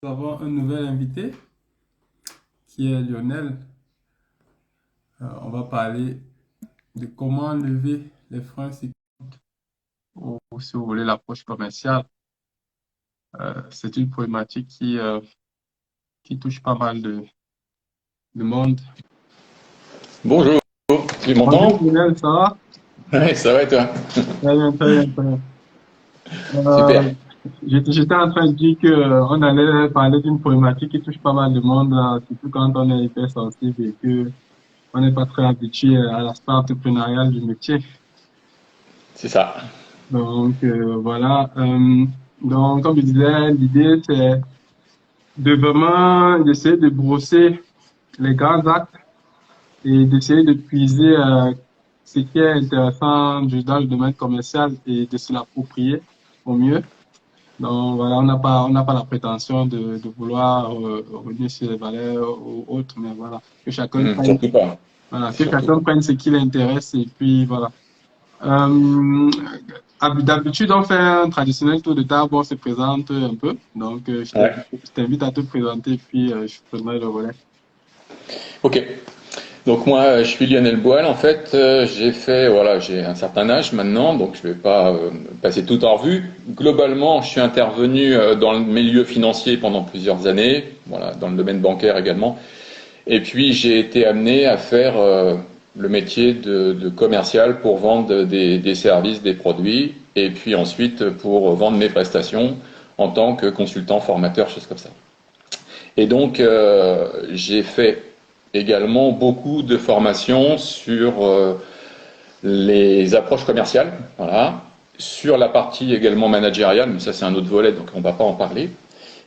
Nous avons un nouvel invité qui est Lionel. On va parler de comment lever les freins sécurité ou si vous voulez l'approche commerciale. C'est une problématique qui touche pas mal de monde. Bonjour, tu Bonjour m'entends? Lionel, ça va? Oui, ça va et toi? Très bien, très bien, très bien. Super. J'étais en train de dire on allait parler d'une problématique qui touche pas mal de monde, surtout quand on est hypersensible et que on n'est pas très habitué à la start-entrepreneuriale du métier. C'est ça. Donc voilà. Donc comme je disais, l'idée c'est de vraiment essayer de brosser les grands actes et d'essayer de puiser ce qui est intéressant dans le domaine commercial et de se l'approprier au mieux. Donc voilà, on n'a pas la prétention de vouloir revenir sur les valeurs ou autres, mais voilà, Surtout pas. que Surtout chacun pas. prenne ce qui l'intéresse et puis voilà. Euh, D'habitude, on fait un traditionnel tour de table, on se présente un peu. Donc, Ouais. je t'invite à te présenter, puis je prendrai le relais. Ok. Donc moi, je suis Lionel Boile. En fait, j'ai un certain âge maintenant, donc je vais pas passer tout en revue. Globalement, je suis intervenu dans le milieu financier pendant plusieurs années, voilà, dans le domaine bancaire également. Et puis j'ai été amené à faire le métier de commercial pour vendre des services, des produits, et puis ensuite pour vendre mes prestations en tant que consultant, formateur, choses comme ça. Et donc j'ai fait également beaucoup de formations sur les approches commerciales, voilà, sur la partie également managériale, mais ça c'est un autre volet, donc on ne va pas en parler.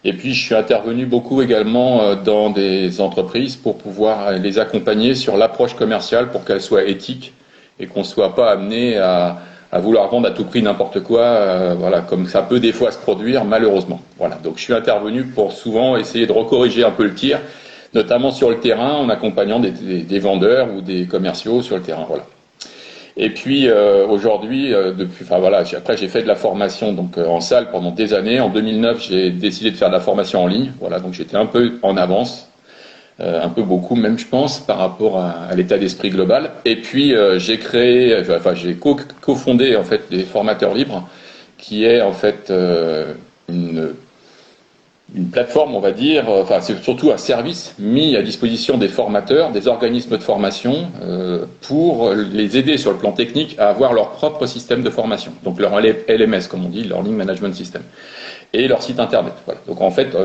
Et puis, je suis intervenu beaucoup également dans des entreprises pour pouvoir les accompagner sur l'approche commerciale pour qu'elle soit éthique et qu'on ne soit pas amené à vouloir vendre à tout prix n'importe quoi, voilà, comme ça peut des fois se produire malheureusement. Voilà, donc je suis intervenu pour souvent essayer de recorriger un peu le tir, notamment sur le terrain en accompagnant des vendeurs ou des commerciaux sur le terrain. Voilà. Et puis aujourd'hui, enfin voilà, après j'ai fait de la formation donc en salle pendant des années. En 2009, j'ai décidé de faire de la formation en ligne. Voilà, donc j'étais un peu en avance, un peu beaucoup même, je pense, par rapport à l'état d'esprit global. Et puis j'ai cofondé en fait des formateurs libres, qui est en fait une une plateforme, on va dire, enfin c'est surtout un service mis à disposition des formateurs, des organismes de formation, pour les aider sur le plan technique à avoir leur propre système de formation. Donc leur LMS, comme on dit, Learning Management System, et leur site internet. Voilà. Donc en fait,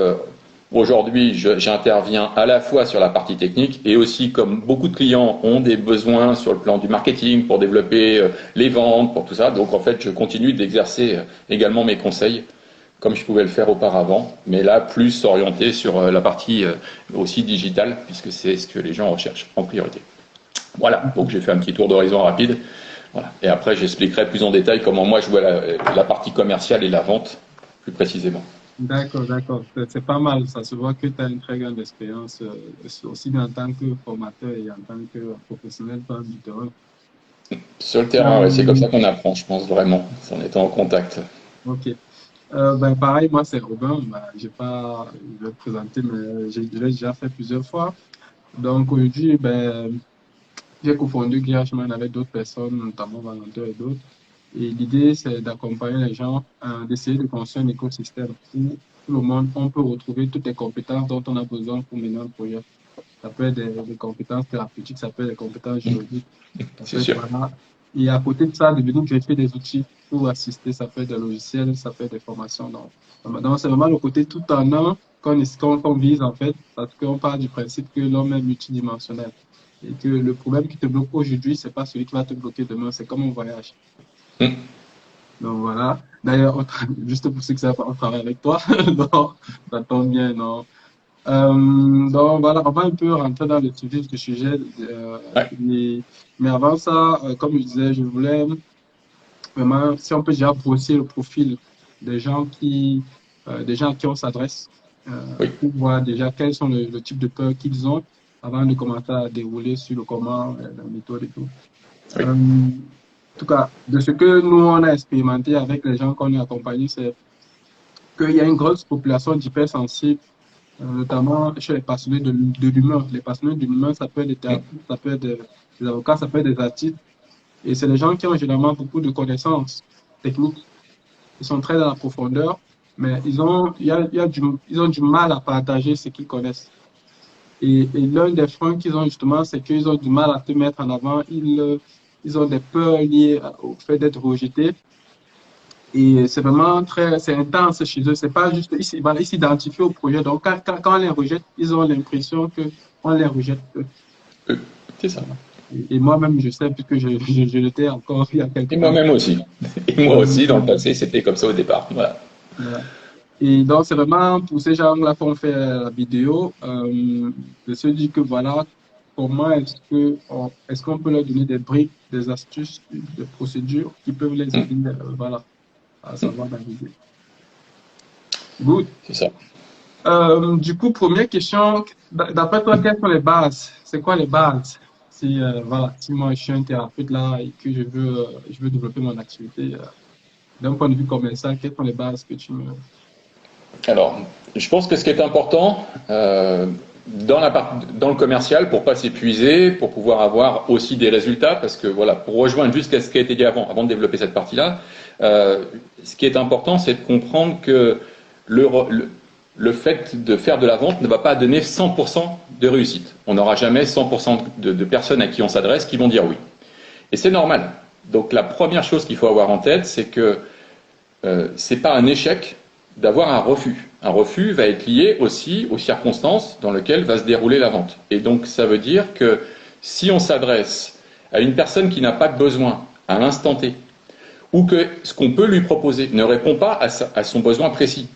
aujourd'hui, j'interviens à la fois sur la partie technique et aussi, comme beaucoup de clients ont des besoins sur le plan du marketing pour développer les ventes, pour tout ça. Donc en fait, je continue d'exercer également mes conseils comme je pouvais le faire auparavant, mais là plus orienté sur la partie aussi digitale, puisque c'est ce que les gens recherchent en priorité. Voilà, donc j'ai fait un petit tour d'horizon rapide. Voilà. Et après, j'expliquerai plus en détail comment moi je vois la partie commerciale et la vente, plus précisément. D'accord, d'accord. C'est pas mal. Ça se voit que tu as une très grande expérience, aussi bien en tant que formateur et en tant que professionnel dans du terrain. Sur le terrain, ouais, c'est comme Euh, ça qu'on apprend, je pense vraiment, en étant en contact. ok. Ben, pareil, moi, c'est Robin. Ben, je vais te présenter, mais je l'ai déjà fait plusieurs fois. Donc, aujourd'hui, ben, j'ai cofondé GHman avec d'autres personnes, notamment Valentin et d'autres. Et l'idée, c'est d'accompagner les gens, d'essayer de construire un écosystème où tout le monde, on peut retrouver toutes les compétences dont on a besoin pour mener un projet. Ça peut être des compétences thérapeutiques, ça peut être des compétences juridiques, ça C'est peut être, sûr. voilà. Et à côté de ça, de venir greffer des outils pour assister, ça peut être des logiciels, ça peut être des formations. Donc c'est vraiment le côté tout en un qu'on vise, en fait, parce qu'on part du principe que l'homme est multidimensionnel. Et que le problème qui te bloque aujourd'hui, c'est pas celui qui va te bloquer demain, c'est comme un voyage. Hum. Donc voilà. D'ailleurs, juste pour ceux qui savent, on travaille avec toi. Donc, ça tombe bien, non? Donc voilà, on va un peu rentrer dans le sujet du sujet. Ouais. Mais avant ça, comme je disais, je voulais vraiment, si on peut déjà brosser le profil des gens à qui on s'adresse, Oui. pour voir déjà quels sont le type de peurs qu'ils ont avant de commencer à dérouler sur le comment, la méthode et tout. Oui. En tout cas, de ce que nous, on a expérimenté avec les gens qu'on a accompagnés, c'est qu'il y a une grosse population d'hypersensibles notamment chez les passionnés de l'humain. Les passionnés de l'humain, ça peut être des Mm. thérapeutes, ça peut être des avocats, ça peut être des artistes. Et c'est les gens qui ont généralement beaucoup de connaissances techniques. Ils sont très dans la profondeur, mais ils ont du mal à partager ce qu'ils connaissent. Et l'un des freins qu'ils ont justement, c'est qu'ils ont du mal à te mettre en avant. Ils ont des peurs liées au fait d'être rejetés. Et c'est vraiment c'est intense chez eux. C'est pas juste, ils s'identifient au projet. Donc, quand on les rejette, ils ont l'impression qu'on les rejette. Euh, C'est ça. Voilà. Et moi-même, je sais, puisque je l'étais encore il y a Et quelques temps. moi-même aussi. Et moi Donc, aussi, dans le passé, c'était comme ça au départ. Voilà. voilà. Et donc, c'est vraiment pour ces gens-là qu'on fait la vidéo, de se dire que voilà, comment est-ce qu'on peut leur donner des briques, des astuces, des procédures qui peuvent les Mm. aider, voilà, à savoir naviguer. Good. C'est ça. Du coup, première question, d'après toi, quelles sont les bases? C'est quoi les bases? Si, voilà, si moi je suis un thérapeute là et que je veux développer mon activité, d'un point de vue commercial, quelles sont les bases que tu me... Alors, je pense que ce qui est important dans le commercial, pour pas s'épuiser, pour pouvoir avoir aussi des résultats, parce que voilà, pour rejoindre juste ce qui a été dit avant de développer cette partie-là, ce qui est important, c'est de comprendre que le fait de faire de la vente ne va pas donner 100% de réussite. On n'aura jamais 100% de personnes à qui on s'adresse qui vont dire oui. Et c'est normal. Donc la première chose qu'il faut avoir en tête, c'est que c'est pas un échec d'avoir un refus. Un refus va être lié aussi aux circonstances dans lesquelles va se dérouler la vente. Et donc ça veut dire que si on s'adresse à une personne qui n'a pas de besoin à l'instant T, ou que ce qu'on peut lui proposer ne répond pas à son besoin précis,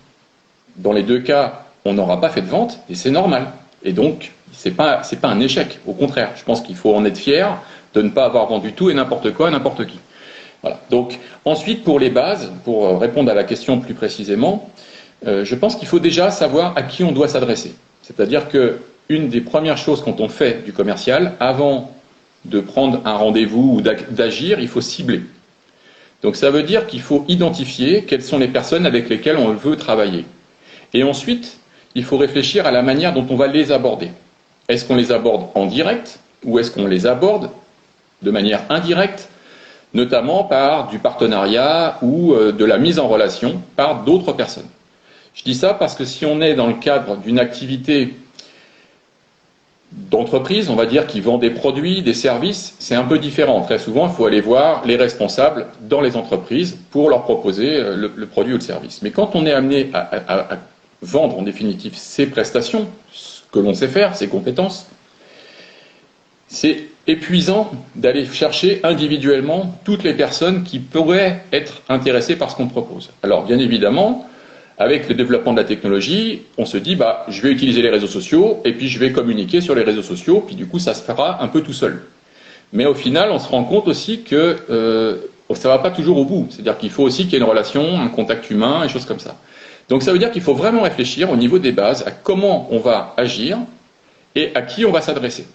dans les deux cas, on n'aura pas fait de vente, et c'est normal. Et donc, c'est pas un échec. Au contraire, je pense qu'il faut en être fier de ne pas avoir vendu tout et n'importe quoi à n'importe qui. Voilà. Donc, ensuite, pour les bases, pour répondre à la question plus précisément, je pense qu'il faut déjà savoir à qui on doit s'adresser. C'est-à-dire que une des premières choses quand on fait du commercial, avant de prendre un rendez-vous ou d'agir, il faut cibler. Donc, ça veut dire qu'il faut identifier quelles sont les personnes avec lesquelles on veut travailler. Et ensuite, il faut réfléchir à la manière dont on va les aborder. Est-ce qu'on les aborde en direct ou est-ce qu'on les aborde de manière indirecte, notamment par du partenariat ou de la mise en relation par d'autres personnes? Je dis ça parce que si on est dans le cadre d'une activité d'entreprise, on va dire, qui vend des produits, des services, c'est un peu différent. Très souvent, il faut aller voir les responsables dans les entreprises pour leur proposer le produit ou le service. Mais quand on est amené à vendre en définitive ses prestations, ce que l'on sait faire, ses compétences, c'est épuisant d'aller chercher individuellement toutes les personnes qui pourraient être intéressées par ce qu'on propose. Alors bien évidemment, avec le développement de la technologie, on se dit je vais utiliser les réseaux sociaux et puis je vais communiquer sur les réseaux sociaux, puis du coup ça se fera un peu tout seul. Mais au final, on se rend compte aussi que ça ne va pas toujours au bout. C'est-à-dire qu'il faut aussi qu'il y ait une relation, un contact humain, et choses comme ça. Donc ça veut dire qu'il faut vraiment réfléchir au niveau des bases à comment on va agir et à qui on va s'adresser.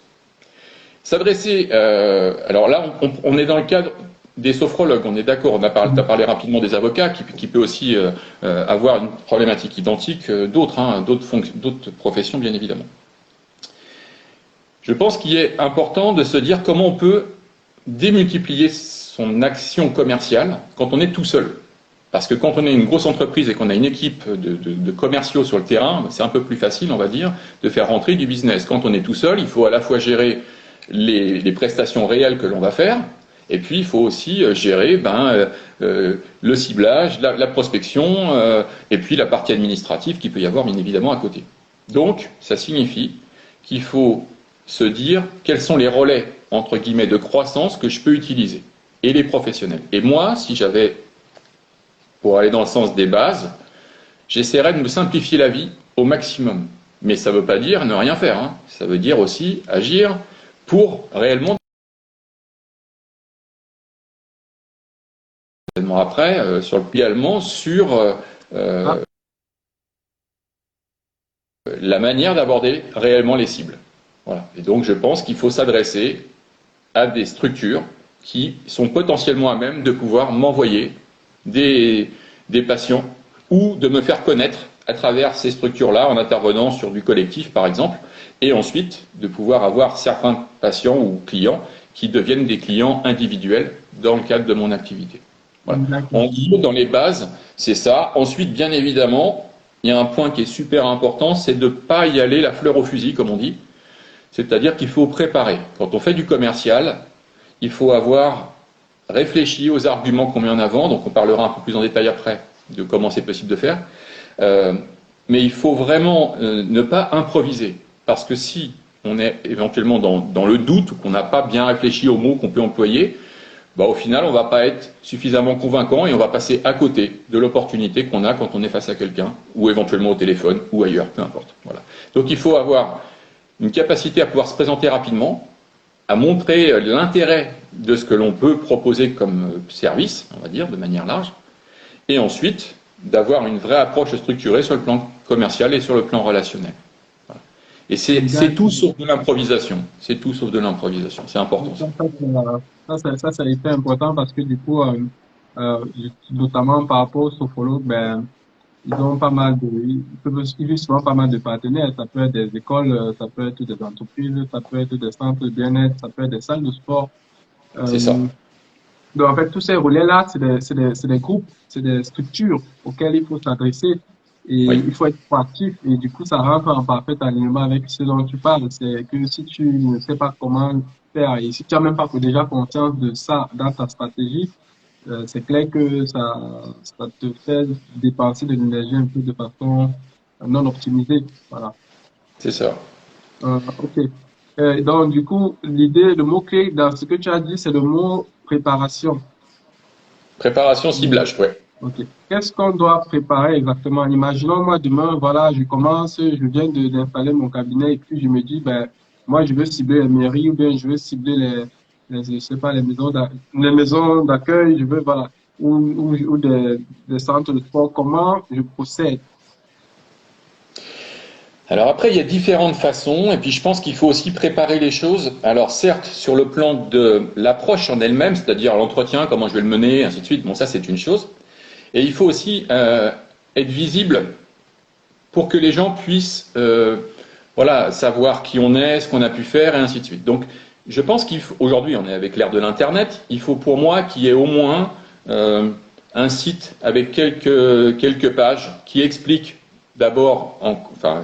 S'adresser, alors là, on est dans le cadre des sophrologues, on est d'accord, tu as parlé rapidement des avocats, qui peut aussi avoir une problématique identique, d'autres professions, bien évidemment. Je pense qu'il est important de se dire comment on peut démultiplier son action commerciale quand on est tout seul. Parce que quand on est une grosse entreprise et qu'on a une équipe de commerciaux sur le terrain, c'est un peu plus facile, on va dire, de faire rentrer du business. Quand on est tout seul, il faut à la fois gérer les prestations réelles que l'on va faire, et puis il faut aussi gérer le ciblage, la prospection, et puis la partie administrative qu'il peut y avoir bien évidemment à côté. Donc, ça signifie qu'il faut se dire quels sont les relais, entre guillemets, de croissance que je peux utiliser, et les professionnels. Et moi, si j'avais, pour aller dans le sens des bases, j'essaierais de me simplifier la vie au maximum. Mais ça ne veut pas dire ne rien faire, hein. Ça veut dire aussi agir pour réellement après également sur la manière d'aborder réellement les cibles. Voilà. Et donc je pense qu'il faut s'adresser à des structures qui sont potentiellement à même de pouvoir m'envoyer des patients ou de me faire connaître à travers ces structures-là, en intervenant sur du collectif, par exemple, et ensuite de pouvoir avoir certains patients ou clients qui deviennent des clients individuels dans le cadre de mon activité. Voilà. En gros, dans les bases, c'est ça. Ensuite, bien évidemment, il y a un point qui est super important, c'est de ne pas y aller la fleur au fusil, comme on dit. C'est-à-dire qu'il faut préparer. Quand on fait du commercial, il faut avoir réfléchi aux arguments qu'on met en avant. Donc, on parlera un peu plus en détail après de comment c'est possible de faire. Mais il faut vraiment ne pas improviser. Parce que si on est éventuellement dans le doute ou qu'on n'a pas bien réfléchi aux mots qu'on peut employer, bah, au final, on ne va pas être suffisamment convaincant et on va passer à côté de l'opportunité qu'on a quand on est face à quelqu'un, ou éventuellement au téléphone, ou ailleurs, peu importe. Voilà. Donc il faut avoir une capacité à pouvoir se présenter rapidement, à montrer l'intérêt de ce que l'on peut proposer comme service, on va dire, de manière large, et ensuite d'avoir une vraie approche structurée sur le plan commercial et sur le plan relationnel. Voilà. Et c'est tout sauf de l'improvisation. C'est tout sauf de l'improvisation. C'est important. Ça a été important parce que du coup, notamment par rapport aux sophrologues, ben, ils ont pas mal ils ont souvent pas mal de partenaires. Ça peut être des écoles, ça peut être des entreprises, ça peut être des centres de bien-être, ça peut être des salles de sport. C'est ça. Donc, en fait, tous ces relais-là, c'est des groupes, c'est des structures auxquelles il faut s'adresser et il faut être proactif. Et du coup, ça rentre en parfait alignement avec ce dont tu parles. C'est que si tu ne sais pas comment faire et si tu n'as même pas déjà conscience de ça dans ta stratégie, c'est clair que ça te fait dépenser de l'énergie un peu de façon non optimisée. Voilà. C'est ça. Ok. Donc, du coup, le mot-clé dans ce que tu as dit, c'est le mot préparation. Préparation, ciblage, ouais. Ok. Qu'est-ce qu'on doit préparer exactement? Imaginons, moi, demain, voilà, je viens d'installer mon cabinet et puis je me dis, ben, moi, je veux cibler les mairies ou bien je veux cibler je sais pas, les maisons d'accueil, je veux, voilà, ou des centres de sport. Comment je procède? Alors après, il y a différentes façons, et puis je pense qu'il faut aussi préparer les choses. Alors certes, sur le plan de l'approche en elle-même, c'est-à-dire l'entretien, comment je vais le mener, ainsi de suite, bon ça c'est une chose. Et il faut aussi être visible pour que les gens puissent voilà, savoir qui on est, ce qu'on a pu faire, et ainsi de suite. Donc je pense qu'aujourd'hui, on est avec l'ère de l'Internet, il faut pour moi qu'il y ait au moins un site avec quelques pages qui expliquent d'abord,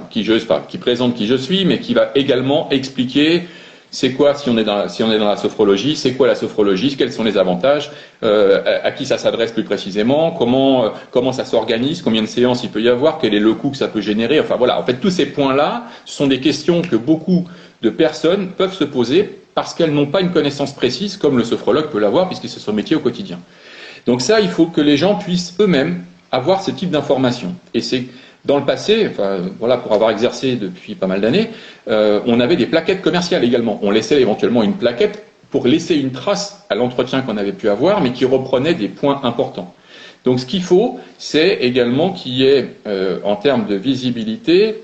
qui présente qui je suis, mais qui va également expliquer c'est quoi si on est dans la sophrologie, c'est quoi la sophrologie, quels sont les avantages, à qui ça s'adresse plus précisément, comment ça s'organise, combien de séances il peut y avoir, quel est le coût que ça peut générer. Enfin voilà, en fait tous ces points-là, ce sont des questions que beaucoup de personnes peuvent se poser parce qu'elles n'ont pas une connaissance précise comme le sophrologue peut l'avoir puisque c'est son métier au quotidien. Donc ça, il faut que les gens puissent eux-mêmes avoir ce type d'informations. Et c'est dans le passé, enfin, voilà, pour avoir exercé depuis pas mal d'années, on avait des plaquettes commerciales également. On laissait éventuellement une plaquette pour laisser une trace à l'entretien qu'on avait pu avoir, mais qui reprenait des points importants. Donc ce qu'il faut, c'est également qu'il y ait, en termes de visibilité,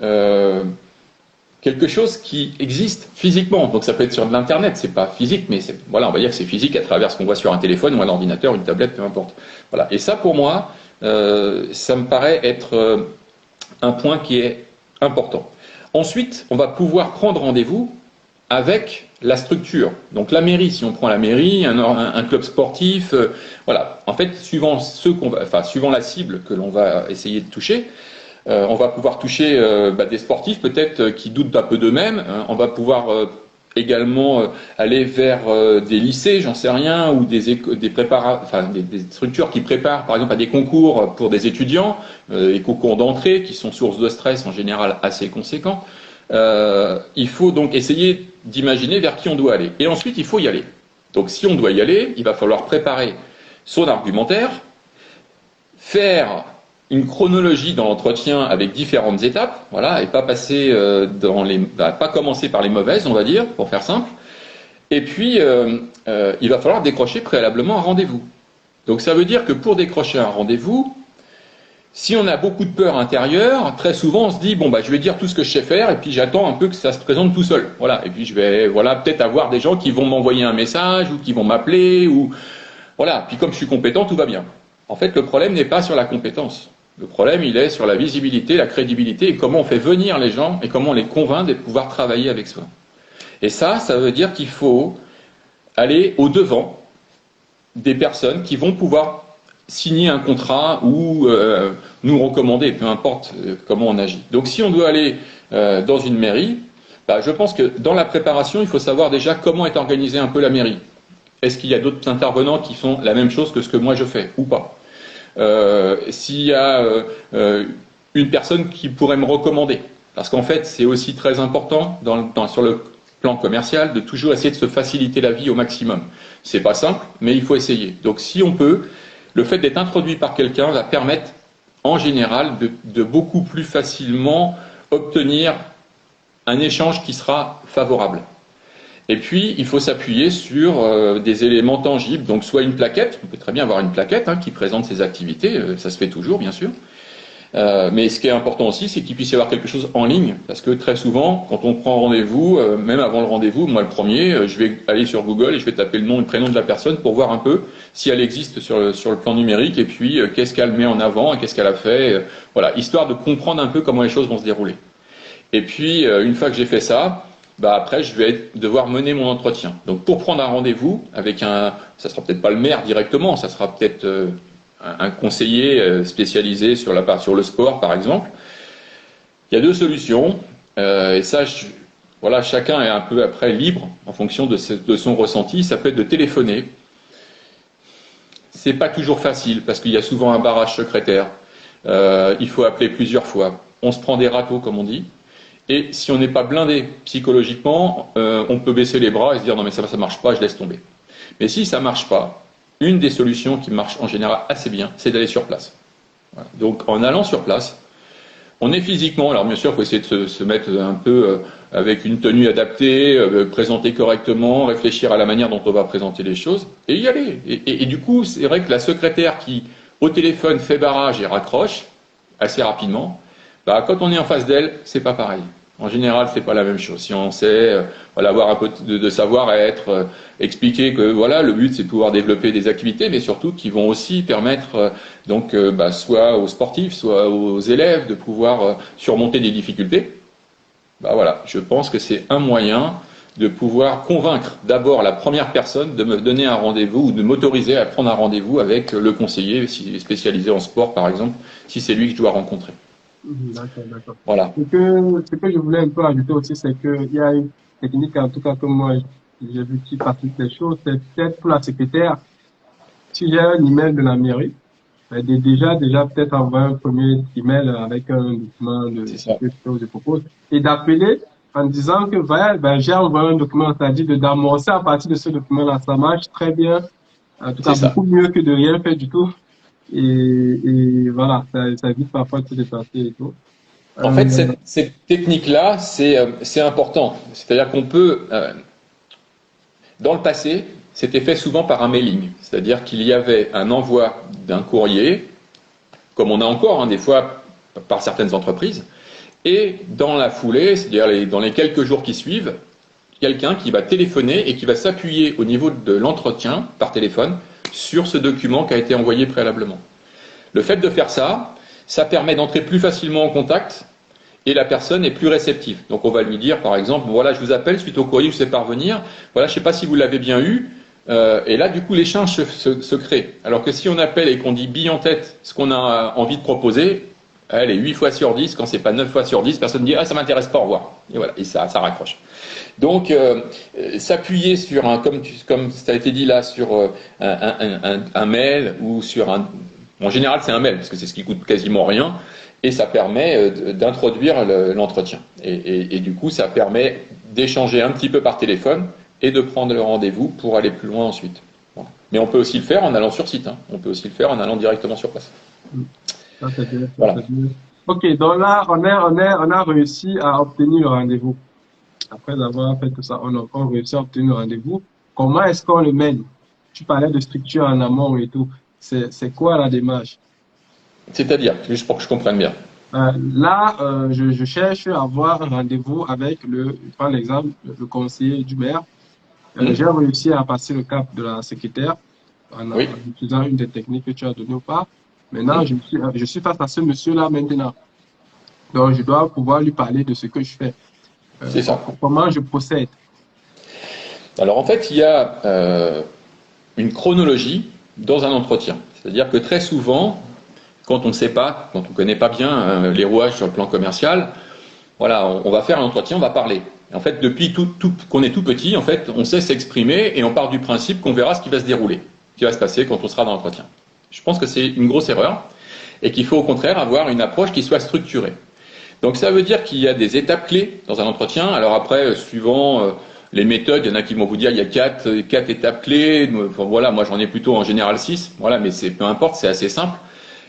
quelque chose qui existe physiquement. Donc ça peut être sur de l'internet, c'est pas physique, mais voilà, on va dire que c'est physique à travers ce qu'on voit sur un téléphone ou un ordinateur, une tablette, peu importe. Voilà. Et ça, pour moi, ça me paraît être un point qui est important. Ensuite, on va pouvoir prendre rendez-vous avec la structure. Donc la mairie, si on prend la mairie, un club sportif, voilà. En fait, suivant la cible que l'on va essayer de toucher, on va pouvoir toucher des sportifs peut-être qui doutent un peu d'eux-mêmes. On va pouvoir également aller vers des lycées, j'en sais rien, ou des structures qui préparent, par exemple, à des concours pour des étudiants, les concours d'entrée qui sont source de stress en général assez conséquents. Il faut donc essayer d'imaginer vers qui on doit aller. Et ensuite, il faut y aller. Donc, si on doit y aller, il va falloir préparer son argumentaire, faire une chronologie dans l'entretien avec différentes étapes, voilà, et pas passer pas commencer par les mauvaises, on va dire, pour faire simple. Et puis, il va falloir décrocher préalablement un rendez-vous. Donc, ça veut dire que pour décrocher un rendez-vous, si on a beaucoup de peur intérieure, très souvent on se dit je vais dire tout ce que je sais faire et puis j'attends un peu que ça se présente tout seul. Voilà, et puis je vais peut-être avoir des gens qui vont m'envoyer un message ou qui vont m'appeler ou voilà. Puis comme je suis compétent, tout va bien. En fait, le problème n'est pas sur la compétence. Le problème, il est sur la visibilité, la crédibilité et comment on fait venir les gens et comment on les convainc de pouvoir travailler avec soi. Et ça veut dire qu'il faut aller au-devant des personnes qui vont pouvoir signer un contrat ou nous recommander, peu importe comment on agit. Donc si on doit aller dans une mairie, je pense que dans la préparation, il faut savoir déjà comment est organisée un peu la mairie. Est-ce qu'il y a d'autres intervenants qui font la même chose que ce que moi je fais ou pas? S'il y a une personne qui pourrait me recommander. Parce qu'en fait, c'est aussi très important sur le plan commercial de toujours essayer de se faciliter la vie au maximum. C'est pas simple, mais il faut essayer. Donc si on peut, le fait d'être introduit par quelqu'un va permettre en général de beaucoup plus facilement obtenir un échange qui sera favorable. Et puis, il faut s'appuyer sur des éléments tangibles. Donc, soit une plaquette, on peut très bien avoir une plaquette qui présente ses activités, ça se fait toujours, bien sûr. Mais ce qui est important aussi, c'est qu'il puisse y avoir quelque chose en ligne. Parce que très souvent, quand on prend rendez-vous, même avant le rendez-vous, moi le premier, je vais aller sur Google et je vais taper le nom et le prénom de la personne pour voir un peu si elle existe sur le plan numérique et puis qu'est-ce qu'elle met en avant et qu'est-ce qu'elle a fait. Voilà, histoire de comprendre un peu comment les choses vont se dérouler. Et puis, une fois que j'ai fait ça, après, je vais devoir mener mon entretien. Donc, pour prendre un rendez-vous avec ça sera peut-être pas le maire directement, ça sera peut-être un conseiller spécialisé sur le sport, par exemple. Il y a deux solutions, et ça, voilà, chacun est un peu après libre en fonction de son ressenti. Ça peut être de téléphoner. C'est pas toujours facile parce qu'il y a souvent un barrage secrétaire. Il faut appeler plusieurs fois. On se prend des râteaux, comme on dit. Et si on n'est pas blindé psychologiquement, on peut baisser les bras et se dire non mais ça marche pas, je laisse tomber. Mais si ça marche pas, une des solutions qui marche en général assez bien, c'est d'aller sur place. Voilà. Donc en allant sur place, on est physiquement, alors bien sûr il faut essayer de se mettre un peu avec une tenue adaptée, présenter correctement, réfléchir à la manière dont on va présenter les choses, et y aller. Et du coup, c'est vrai que la secrétaire qui, au téléphone, fait barrage et raccroche assez rapidement, quand on est en face d'elle, c'est pas pareil. En général, c'est pas la même chose. Si on sait avoir un peu de savoir-être, expliquer que voilà, le but c'est de pouvoir développer des activités, mais surtout qui vont aussi permettre soit aux sportifs, soit aux élèves de pouvoir surmonter des difficultés. Voilà, je pense que c'est un moyen de pouvoir convaincre d'abord la première personne de me donner un rendez-vous ou de m'autoriser à prendre un rendez-vous avec le conseiller spécialisé en sport, par exemple, si c'est lui que je dois rencontrer. D'accord. Voilà. Ce que je voulais un peu ajouter aussi, c'est qu'il y a une technique, en tout cas que moi j'ai vu qui pratique les choses, c'est peut-être pour la secrétaire, si j'ai un email de la mairie, déjà peut-être envoyer un premier email avec un document de ce que je propose et d'appeler en disant que voilà, j'ai envoyé un document, c'est-à-dire d'amorcer à partir de ce document-là, ça marche très bien, en tout cas beaucoup mieux que de rien faire du tout. Et voilà, ça évite parfois de se déplacer et tout. En fait, cette technique-là, c'est important. C'est-à-dire qu'on peut, dans le passé, c'était fait souvent par un mailing. C'est-à-dire qu'il y avait un envoi d'un courrier, comme on a encore des fois par certaines entreprises, et dans la foulée, c'est-à-dire dans les quelques jours qui suivent, quelqu'un qui va téléphoner et qui va s'appuyer au niveau de l'entretien par téléphone sur ce document qui a été envoyé préalablement. Le fait de faire ça, ça permet d'entrer plus facilement en contact et la personne est plus réceptive. Donc on va lui dire par exemple, voilà, je vous appelle suite au courrier que je vous ai parvenir, voilà, je ne sais pas si vous l'avez bien eu, et là du coup l'échange se crée. Alors que si on appelle et qu'on dit bille en tête ce qu'on a envie de proposer, elle est 8 fois sur 10, quand c'est pas 9 fois sur 10, personne ne dit ah ça m'intéresse pas, au revoir. Et voilà, et ça raccroche. Donc s'appuyer sur comme ça a été dit là, sur un mail ou sur en général c'est un mail parce que c'est ce qui coûte quasiment rien et ça permet d'introduire l'entretien. Et du coup ça permet d'échanger un petit peu par téléphone et de prendre le rendez-vous pour aller plus loin ensuite. Voilà. Mais on peut aussi le faire en allant sur site, on peut aussi le faire en allant directement sur place. Ça, c'est bien, voilà. Ok, donc là, on a réussi à obtenir le rendez-vous. Après avoir fait tout ça, on a réussi à obtenir le rendez-vous. Comment est-ce qu'on le mène? Tu parlais de structure en amont et tout. C'est quoi la démarche? C'est-à-dire, juste pour que je comprenne bien. Je cherche à avoir un rendez-vous avec je prends l'exemple, le conseiller du maire. J'ai réussi à passer le cap de la secrétaire en utilisant une des techniques que tu as données ou pas. Maintenant, je suis face à ce monsieur-là maintenant. Donc, je dois pouvoir lui parler de ce que je fais. C'est ça. Comment je procède? Alors en fait, il y a une chronologie dans un entretien. C'est-à-dire que très souvent, quand on ne sait pas, quand on ne connaît pas bien les rouages sur le plan commercial, voilà, on va faire un entretien, on va parler. En fait, depuis qu'on est tout petit, en fait, on sait s'exprimer et on part du principe qu'on verra ce qui va se dérouler, ce qui va se passer quand on sera dans l'entretien. Je pense que c'est une grosse erreur et qu'il faut au contraire avoir une approche qui soit structurée. Donc ça veut dire qu'il y a des étapes clés dans un entretien. Alors après, suivant les méthodes, il y en a qui vont vous dire il y a quatre étapes clés. Enfin, voilà, moi j'en ai plutôt en général 6. Voilà, mais peu importe, c'est assez simple.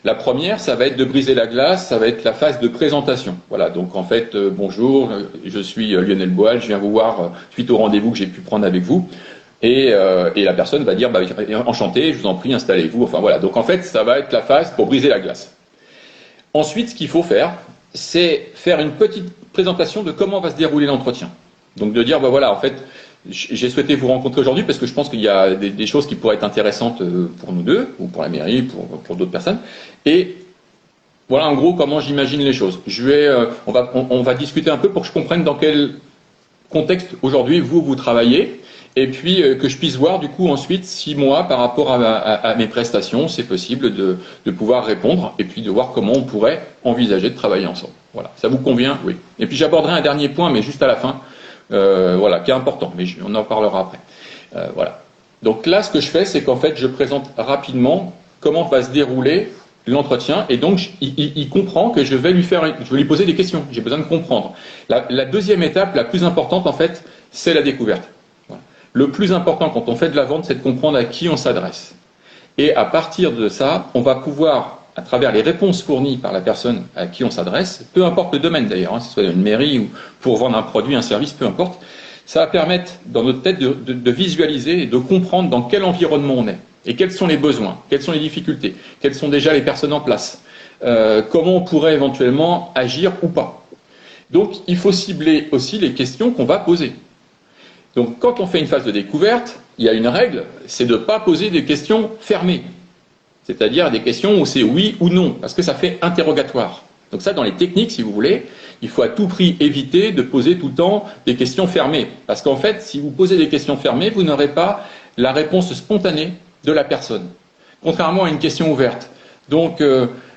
La première, ça va être de briser la glace, ça va être la phase de présentation. Voilà, donc en fait, bonjour, je suis Lionel Boal, je viens vous voir suite au rendez-vous que j'ai pu prendre avec vous. Et la personne va dire, enchanté, je vous en prie, installez-vous. Enfin voilà, donc en fait, ça va être la phase pour briser la glace. Ensuite, ce qu'il faut faire, c'est faire une petite présentation de comment va se dérouler l'entretien. Donc de dire, voilà, en fait, j'ai souhaité vous rencontrer aujourd'hui parce que je pense qu'il y a des choses qui pourraient être intéressantes pour nous deux, ou pour la mairie, pour d'autres personnes. Et voilà en gros comment j'imagine les choses. On va discuter un peu pour que je comprenne dans quel contexte aujourd'hui vous travaillez, et puis que je puisse voir du coup ensuite si moi par rapport à mes prestations c'est possible de pouvoir répondre, et puis de voir comment on pourrait envisager de travailler ensemble. Voilà, ça vous convient? Oui. Et puis j'aborderai un dernier point, mais juste à la fin. Voilà, qui est important, mais on en parlera après. Voilà. Donc là, ce que je fais, c'est qu'en fait, je présente rapidement comment va se dérouler l'entretien, et donc il comprend que je vais lui poser des questions. J'ai besoin de comprendre. La deuxième étape, la plus importante en fait, c'est la découverte. Voilà. Le plus important quand on fait de la vente, c'est de comprendre à qui on s'adresse. Et à partir de ça, on va pouvoir, à travers les réponses fournies par la personne à qui on s'adresse, peu importe le domaine d'ailleurs, que ce soit une mairie ou pour vendre un produit, un service, peu importe, ça va permettre dans notre tête de visualiser et de comprendre dans quel environnement on est et quels sont les besoins, quelles sont les difficultés, quelles sont déjà les personnes en place, comment on pourrait éventuellement agir ou pas. Donc il faut cibler aussi les questions qu'on va poser. Donc quand on fait une phase de découverte, il y a une règle, c'est de ne pas poser des questions fermées. C'est-à-dire des questions où c'est oui ou non, parce que ça fait interrogatoire. Donc ça, dans les techniques, si vous voulez, il faut à tout prix éviter de poser tout le temps des questions fermées. Parce qu'en fait, si vous posez des questions fermées, vous n'aurez pas la réponse spontanée de la personne, contrairement à une question ouverte. Donc,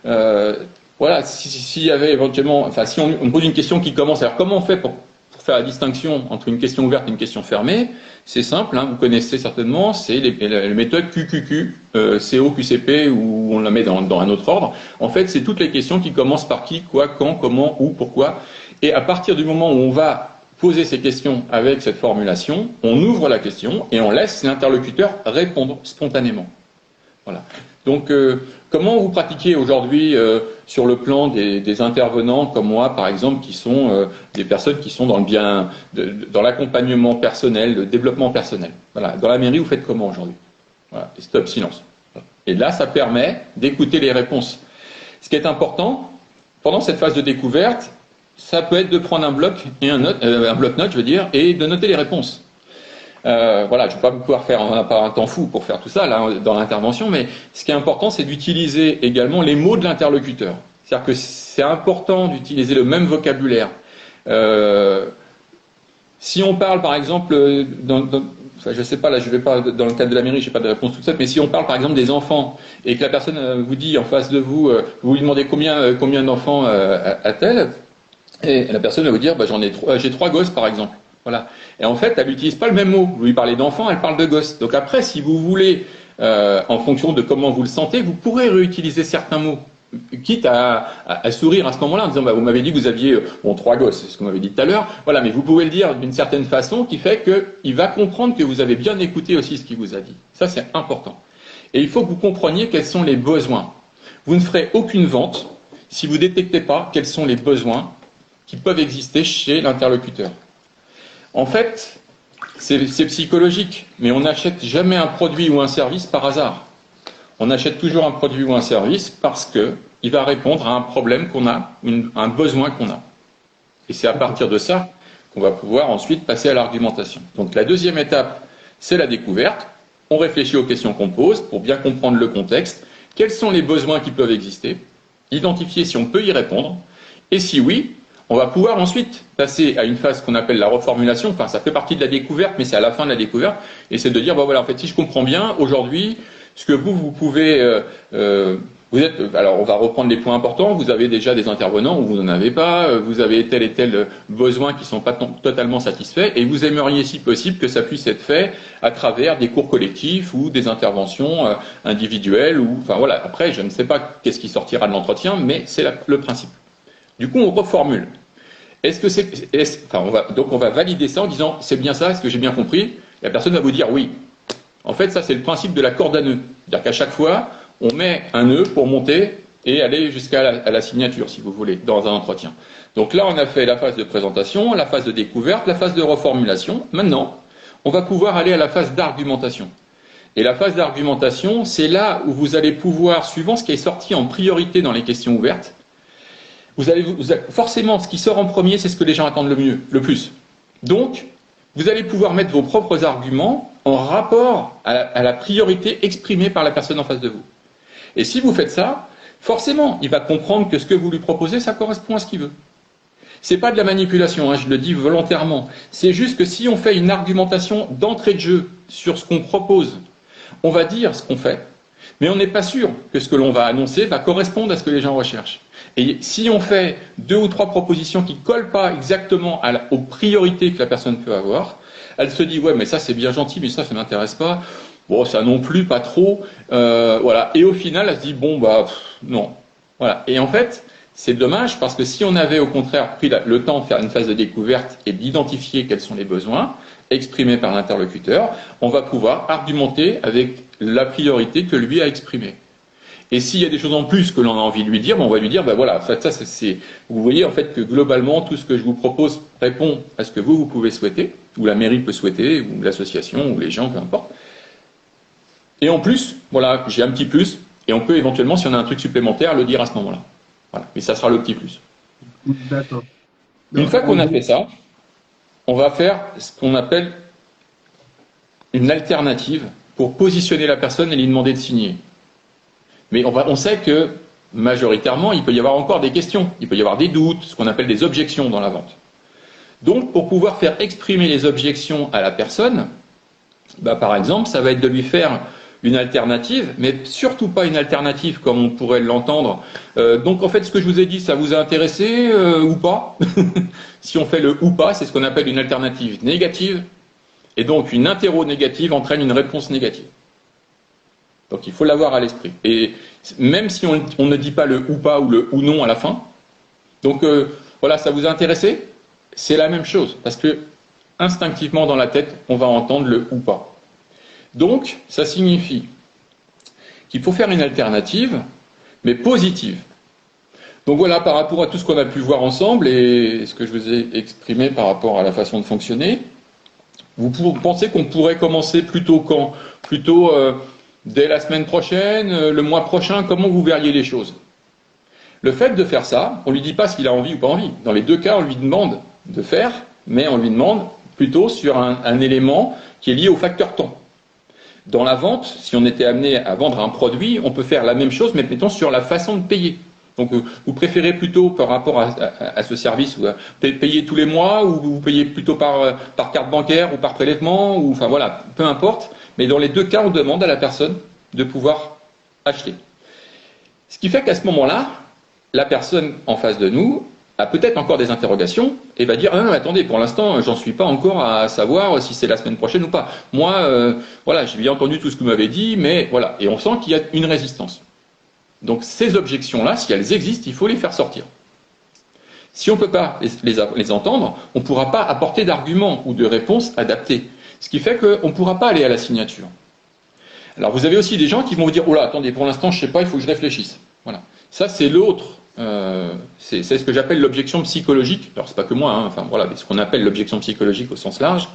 voilà, s'il y avait éventuellement, enfin, si on pose une question qui commence, alors comment on fait pour faire la distinction entre une question ouverte et une question fermée? C'est simple, hein, vous connaissez certainement, c'est la méthode QQQ, CO, QCP, ou on la met dans un autre ordre. En fait, c'est toutes les questions qui commencent par qui, quoi, quand, comment, où, pourquoi. Et à partir du moment où on va poser ces questions avec cette formulation, on ouvre la question et on laisse l'interlocuteur répondre spontanément. Voilà. Donc, comment vous pratiquez aujourd'hui sur le plan des intervenants comme moi, par exemple, qui sont des personnes qui sont dans le bien, dans l'accompagnement personnel, le développement personnel. Voilà. Dans la mairie, vous faites comment aujourd'hui? Voilà. Et stop, silence. Et là, ça permet d'écouter les réponses. Ce qui est important, pendant cette phase de découverte, ça peut être de prendre un bloc et un bloc-notes, je veux dire, et de noter les réponses. Voilà, je ne vais pas pouvoir faire, on n'a pas un temps fou pour faire tout ça là dans l'intervention, mais ce qui est important, c'est d'utiliser également les mots de l'interlocuteur. C'est-à-dire que c'est important d'utiliser le même vocabulaire. Si on parle, par exemple, enfin, je sais pas, là, je vais pas dans le cadre de la mairie, j'ai pas de réponse toute seule, mais si on parle, par exemple, des enfants et que la personne vous dit en face de vous, vous lui demandez combien d'enfants a-t-elle, et la personne va vous dire, j'ai 3 gosses, par exemple. Voilà. Et en fait, elle n'utilise pas le même mot. Vous lui parlez d'enfant, elle parle de gosse. Donc après, si vous voulez, en fonction de comment vous le sentez, vous pourrez réutiliser certains mots, quitte à sourire à ce moment-là en disant vous m'avez dit que vous aviez 3 gosses, c'est ce qu'on m'avait dit tout à l'heure. Voilà, mais vous pouvez le dire d'une certaine façon qui fait qu'il va comprendre que vous avez bien écouté aussi ce qu'il vous a dit. Ça, c'est important. Et il faut que vous compreniez quels sont les besoins. Vous ne ferez aucune vente si vous ne détectez pas quels sont les besoins qui peuvent exister chez l'interlocuteur. En fait, c'est psychologique, mais on n'achète jamais un produit ou un service par hasard. On achète toujours un produit ou un service parce qu'il va répondre à un problème qu'on a, un besoin qu'on a. Et c'est à partir de ça qu'on va pouvoir ensuite passer à l'argumentation. Donc la deuxième étape, c'est la découverte. On réfléchit aux questions qu'on pose pour bien comprendre le contexte. quels sont les besoins qui peuvent exister, identifier si on peut y répondre, et si oui, on va pouvoir ensuite passer à une phase qu'on appelle la reformulation. Enfin, ça fait partie de la découverte, mais c'est à la fin de la découverte. Et c'est de dire, bon voilà, en fait, si je comprends bien, aujourd'hui, ce que vous pouvez... alors, on va reprendre les points importants. Vous avez déjà des intervenants ou vous n'en avez pas. Vous avez tel et tel besoin qui ne sont pas totalement satisfaits. Et vous aimeriez, si possible, que ça puisse être fait à travers des cours collectifs ou des interventions individuelles. Ou, enfin voilà, après, je ne sais pas qu'est-ce qui sortira de l'entretien, mais c'est le principe. Du coup, on reformule. Donc on va valider ça en disant c'est bien ça, est-ce que j'ai bien compris? Et la personne va vous dire oui. En fait, ça c'est le principe de la corde à nœud. C'est-à-dire qu'à chaque fois, on met un nœud pour monter et aller jusqu'à la signature, si vous voulez, dans un entretien. Donc là, on a fait la phase de présentation, la phase de découverte, la phase de reformulation. Maintenant, on va pouvoir aller à la phase d'argumentation. Et la phase d'argumentation, c'est là où vous allez pouvoir, suivant ce qui est sorti en priorité dans les questions ouvertes, forcément, ce qui sort en premier, c'est ce que les gens attendent le plus. Donc, vous allez pouvoir mettre vos propres arguments en rapport à la priorité exprimée par la personne en face de vous. Et si vous faites ça, forcément, il va comprendre que ce que vous lui proposez, ça correspond à ce qu'il veut. C'est pas de la manipulation, je le dis volontairement. C'est juste que si on fait une argumentation d'entrée de jeu sur ce qu'on propose, on va dire ce qu'on fait, mais on n'est pas sûr que ce que l'on va annoncer va correspondre à ce que les gens recherchent. Et si on fait 2 ou 3 propositions qui ne collent pas exactement aux priorités que la personne peut avoir, elle se dit ouais mais ça c'est bien gentil mais ça m'intéresse pas, bon ça non plus pas trop, voilà. Et au final elle se dit bon non, voilà. Et en fait c'est dommage parce que si on avait au contraire pris le temps de faire une phase de découverte et d'identifier quels sont les besoins exprimés par l'interlocuteur, on va pouvoir argumenter avec la priorité que lui a exprimée. Et s'il y a des choses en plus que l'on a envie de lui dire, on va lui dire, voilà, ça c'est. Vous voyez en fait que globalement tout ce que je vous propose répond à ce que vous pouvez souhaiter, ou la mairie peut souhaiter, ou l'association, ou les gens, peu importe. Et en plus, voilà, j'ai un petit plus, et on peut éventuellement, si on a un truc supplémentaire, le dire à ce moment-là. Voilà, mais ça sera le petit plus. D'accord. Une fois qu'on a fait ça, on va faire ce qu'on appelle une alternative pour positionner la personne et lui demander de signer. Mais on sait que, majoritairement, il peut y avoir encore des questions, il peut y avoir des doutes, ce qu'on appelle des objections dans la vente. Donc, pour pouvoir faire exprimer les objections à la personne, par exemple, ça va être de lui faire une alternative, mais surtout pas une alternative comme on pourrait l'entendre. Donc, en fait, ce que je vous ai dit, ça vous a intéressé ou pas? Si on fait le ou pas, c'est ce qu'on appelle une alternative négative, et donc une interro négative entraîne une réponse négative. Donc il faut l'avoir à l'esprit. Et même si on ne dit pas le ou pas ou le ou non à la fin, donc voilà, ça vous a intéressé? C'est la même chose, parce que instinctivement dans la tête, on va entendre le ou pas. Donc ça signifie qu'il faut faire une alternative, mais positive. Donc voilà, par rapport à tout ce qu'on a pu voir ensemble et ce que je vous ai exprimé par rapport à la façon de fonctionner, vous pensez qu'on pourrait commencer plutôt quand? Plutôt dès la semaine prochaine, le mois prochain, comment vous verriez les choses? Le fait de faire ça, on ne lui dit pas s'il a envie ou pas envie. Dans les deux cas, on lui demande de faire, mais on lui demande plutôt sur un élément qui est lié au facteur temps. Dans la vente, si on était amené à vendre un produit, on peut faire la même chose, mais mettons sur la façon de payer. Donc vous préférez plutôt par rapport à ce service, payer tous les mois, ou vous payez plutôt par carte bancaire ou par prélèvement, ou enfin voilà, peu importe. Mais dans les deux cas, on demande à la personne de pouvoir acheter. Ce qui fait qu'à ce moment-là, la personne en face de nous a peut-être encore des interrogations et va dire ah, attendez, pour l'instant, j'en suis pas encore à savoir si c'est la semaine prochaine ou pas. Moi, voilà, j'ai bien entendu tout ce que vous m'avez dit, mais voilà. Et on sent qu'il y a une résistance. Donc ces objections-là, si elles existent, il faut les faire sortir. Si on ne peut pas les entendre, on ne pourra pas apporter d'arguments ou de réponses adaptées. Ce qui fait qu'on ne pourra pas aller à la signature. Alors vous avez aussi des gens qui vont vous dire « Oh là, attendez, pour l'instant, je ne sais pas, il faut que je réfléchisse. » Voilà. Ça, c'est l'autre. C'est ce que j'appelle l'objection psychologique. Alors, c'est pas que moi, hein, enfin voilà, mais ce qu'on appelle l'objection psychologique au sens large.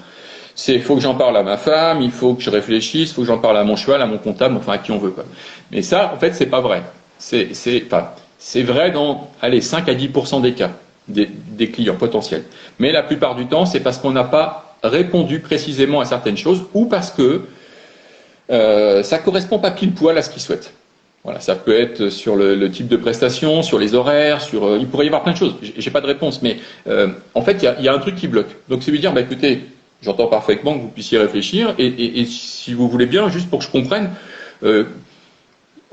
C'est il faut que j'en parle à ma femme, il faut que je réfléchisse, il faut que j'en parle à mon cheval, à mon comptable, enfin à qui on veut, quoi. Mais ça, en fait, c'est pas vrai. C'est vrai dans 5 à 10% des cas des clients potentiels. Mais la plupart du temps, c'est parce qu'on n'a pas répondu précisément à certaines choses ou parce que ça correspond pas pile poil à ce qu'ils souhaitent. Voilà, ça peut être sur le type de prestation, sur les horaires, il pourrait y avoir plein de choses. J'ai pas de réponse, mais en fait, il y a un truc qui bloque. Donc, c'est lui dire, bah écoutez, j'entends parfaitement que vous puissiez réfléchir, et si vous voulez bien, juste pour que je comprenne,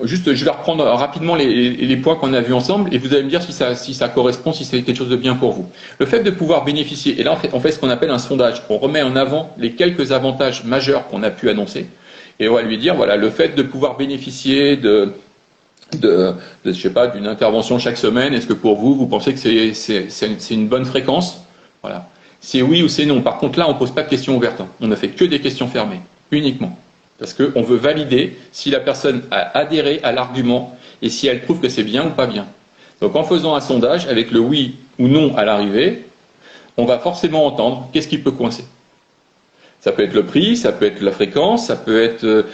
juste, je vais reprendre rapidement les points qu'on a vus ensemble, et vous allez me dire si ça correspond, si c'est quelque chose de bien pour vous. Le fait de pouvoir bénéficier, et là on fait ce qu'on appelle un sondage. On remet en avant les quelques avantages majeurs qu'on a pu annoncer, et on va lui dire, voilà, le fait de pouvoir bénéficier je sais pas, d'une intervention chaque semaine, est-ce que pour vous, vous pensez que c'est une bonne fréquence? Voilà. C'est oui ou c'est non. Par contre, là, on pose pas de questions ouvertes. On ne fait que des questions fermées, uniquement. Parce qu'on veut valider si la personne a adhéré à l'argument et si elle trouve que c'est bien ou pas bien. Donc, en faisant un sondage avec le oui ou non à l'arrivée, on va forcément entendre qu'est-ce qui peut coincer. Ça peut être le prix, ça peut être la fréquence, ça peut être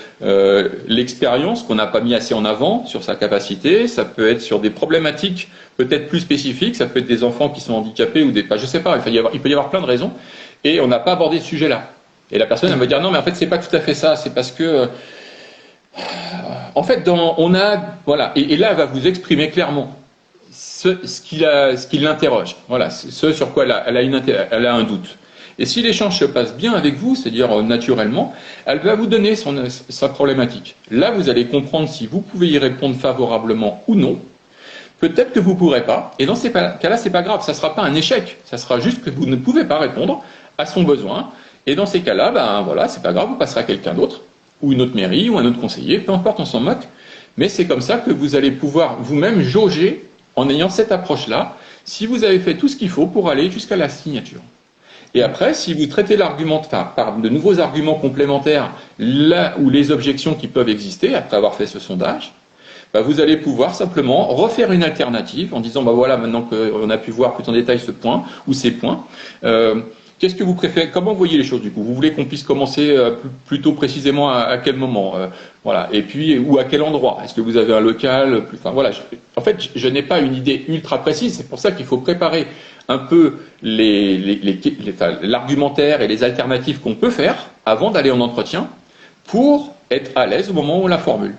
l'expérience qu'on n'a pas mis assez en avant sur sa capacité, ça peut être sur des problématiques peut-être plus spécifiques, ça peut être des enfants qui sont handicapés ou je sais pas, il peut y avoir plein de raisons, et on n'a pas abordé ce sujet-là. Et la personne, elle va dire non, mais en fait, c'est pas tout à fait ça, c'est parce que, en fait, voilà, et là, elle va vous exprimer clairement ce qui l'interroge, voilà, ce sur quoi elle a un doute. Et si l'échange se passe bien avec vous, c'est-à-dire naturellement, elle va vous donner sa problématique. Là, vous allez comprendre si vous pouvez y répondre favorablement ou non. Peut-être que vous ne pourrez pas. Et dans ces cas-là, c'est pas grave. Ça ne sera pas un échec. Ça sera juste que vous ne pouvez pas répondre à son besoin. Et dans ces cas-là, ben voilà, c'est pas grave. Vous passerez à quelqu'un d'autre, ou une autre mairie, ou un autre conseiller. Peu importe, on s'en moque. Mais c'est comme ça que vous allez pouvoir vous-même jauger, en ayant cette approche-là, si vous avez fait tout ce qu'il faut pour aller jusqu'à la signature. Et après, si vous traitez l'argument par de nouveaux arguments complémentaires, là où les objections qui peuvent exister, après avoir fait ce sondage, bah vous allez pouvoir simplement refaire une alternative en disant, bah voilà, maintenant qu'on a pu voir plus en détail ce point ou ces points, qu'est-ce que vous préférez? Comment vous voyez les choses du coup? Vous voulez qu'on puisse commencer plutôt précisément à quel moment? Voilà. Et puis, ou à quel endroit? Est-ce que vous avez un local? Enfin voilà. En fait, je n'ai pas une idée ultra précise. C'est pour ça qu'il faut préparer un peu l'argumentaire et les alternatives qu'on peut faire avant d'aller en entretien pour être à l'aise au moment où on la formule.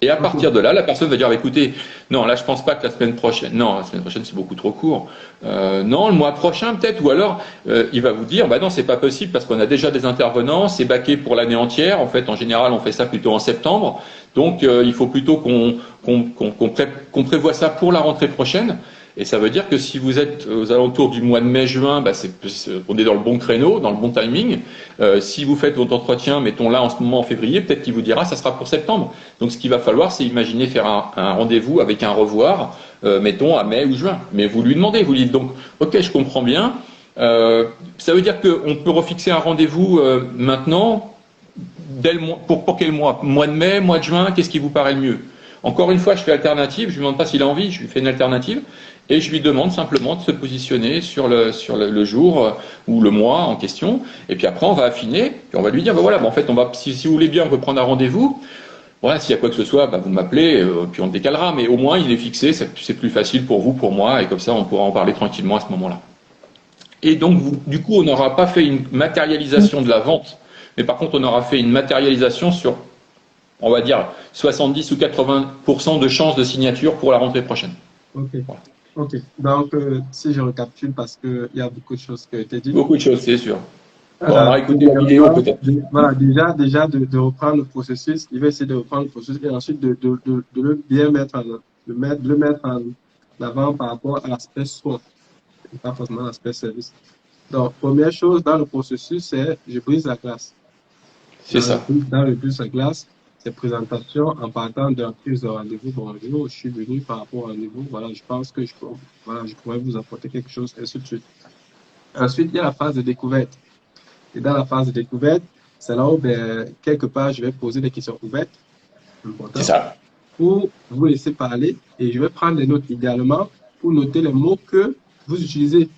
Et à partir de là, la personne va dire, écoutez, non, là je pense pas que la semaine prochaine, non, la semaine prochaine c'est beaucoup trop court, non, le mois prochain peut-être, ou alors il va vous dire, bah non, c'est pas possible parce qu'on a déjà des intervenants, c'est baqué pour l'année entière, en fait en général on fait ça plutôt en septembre, donc il faut plutôt qu'on prévoie ça pour la rentrée prochaine. Et ça veut dire que si vous êtes aux alentours du mois de mai-juin, bah on est dans le bon créneau, dans le bon timing. Si vous faites votre entretien, mettons là en ce moment en février, peut-être qu'il vous dira ça sera pour septembre. Donc ce qu'il va falloir, c'est imaginer faire un rendez-vous avec un revoir, mettons à mai ou juin. Mais vous lui demandez, vous lui dites donc, ok, je comprends bien. Ça veut dire qu'on peut refixer un rendez-vous maintenant, pour quel mois? Mois de mai, mois de juin, qu'est-ce qui vous paraît le mieux? Encore une fois, je fais alternative, je lui demande pas s'il a envie, je lui fais une alternative. Et je lui demande simplement de se positionner sur le jour ou le mois en question. Et puis après, on va affiner. Puis on va lui dire, ben voilà, ben en fait, si vous voulez bien, on peut prendre un rendez-vous. Voilà, s'il y a quoi que ce soit, ben vous m'appelez, puis on décalera. Mais au moins, il est fixé, c'est plus facile pour vous, pour moi. Et comme ça, on pourra en parler tranquillement à ce moment-là. Et donc, du coup, on n'aura pas fait une matérialisation de la vente. Mais par contre, on aura fait une matérialisation sur, on va dire, 70 ou 80% de chances de signature pour la rentrée prochaine. Ok. Voilà. Ok, donc si je récapitule, parce qu'il y a beaucoup de choses qui ont été dites. Beaucoup de choses, c'est sûr. Bon, on va écouter la vidéo peut-être. Voilà, déjà de reprendre le processus, il va essayer de reprendre le processus et ensuite de le bien mettre en avant par rapport à l'aspect soin, et pas forcément l'aspect service. Donc, première chose dans le processus, c'est je brise la glace. C'est ça. Dans le brise la glace, c'est présentation en partant d'un prise de rendez-vous. Bonjour, je suis venu par rapport au rendez-vous. Voilà, je pense que je pourrais vous apporter quelque chose, et ainsi de suite. Ensuite, il y a la phase de découverte. Et dans la phase de découverte, c'est là où, quelque part, je vais poser des questions ouvertes. C'est ça. Pour vous laisser parler. Et je vais prendre des notes idéalement pour noter les mots que vous utilisez.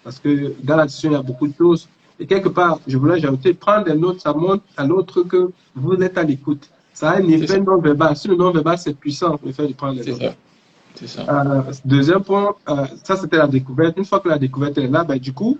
Parce que dans la discussion, il y a beaucoup de choses. Et quelque part, je voulais ajouter, prendre des notes, ça montre à l'autre que vous êtes à l'écoute. Ça a un effet non-verbal. Si le non-verbal, c'est puissant, le fait de prendre des notes. C'est ça. Deuxième point, ça c'était la découverte. Une fois que la découverte est là, du coup,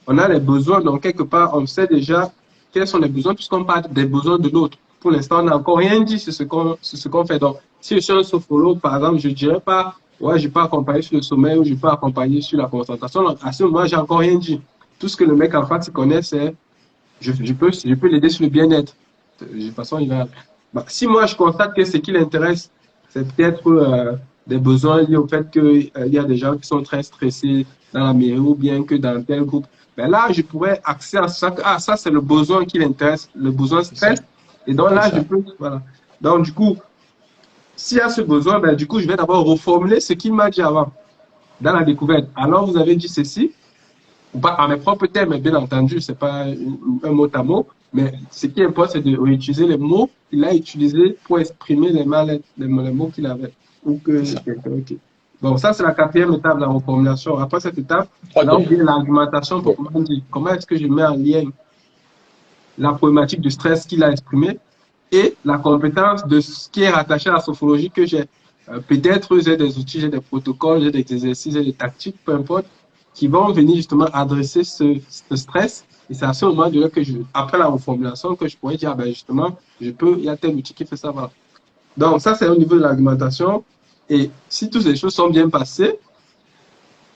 on a les besoins. Donc, quelque part, on sait déjà quels sont les besoins puisqu'on parle des besoins de l'autre. Pour l'instant, on n'a encore rien dit sur ce qu'on fait. Donc, Si je suis un sophrologue, par exemple, je dirais pas, ouais, je peux accompagner sur le sommeil ou je peux accompagner sur la concentration. Donc, à ce moment, j'ai encore rien dit. Tout ce que le mec en face, il connaît, c'est, je peux l'aider sur le bien-être. De toute façon, il va, bah, si moi, je constate que ce qui l'intéresse, c'est peut-être des besoins liés au fait qu'il y a des gens qui sont très stressés dans la mairie ou bien que dans tel groupe, ben là, je pourrais accéder à ça. Ah, ça, c'est le besoin qui l'intéresse, le besoin C'est ça. stress. Et donc C'est là, je ça. peux, voilà. Donc, du coup, s'il y a ce besoin, ben, du coup, je vais d'abord reformuler ce qu'il m'a dit avant, dans la découverte. Alors, vous avez dit ceci, ou pas à mes propres termes, mais bien entendu, c'est pas un mot à mot, mais ce qui importe, c'est de réutiliser les mots qu'il a utilisés pour exprimer les mal les mots qu'il avait. Ou C'est que ça. quelqu'un, ok. Bon, ça, c'est la quatrième étape de la reformulation. Après cette étape, là, on Troisième. vient l'argumentation Bon. proprement dit. Comment est-ce que je mets en lien la problématique du stress qu'il a exprimé et la compétence de ce qui est rattaché à la sophologie que j'ai. Peut-être j'ai des outils, j'ai des protocoles, j'ai des exercices, j'ai des tactiques, peu importe, qui vont venir justement adresser ce stress. Et c'est à ce moment là que après la reformulation, que je pourrais dire, ah ben justement, il y a tel outil qui fait ça. Voilà. Donc ça, c'est au niveau de l'argumentation. Et si toutes les choses sont bien passées,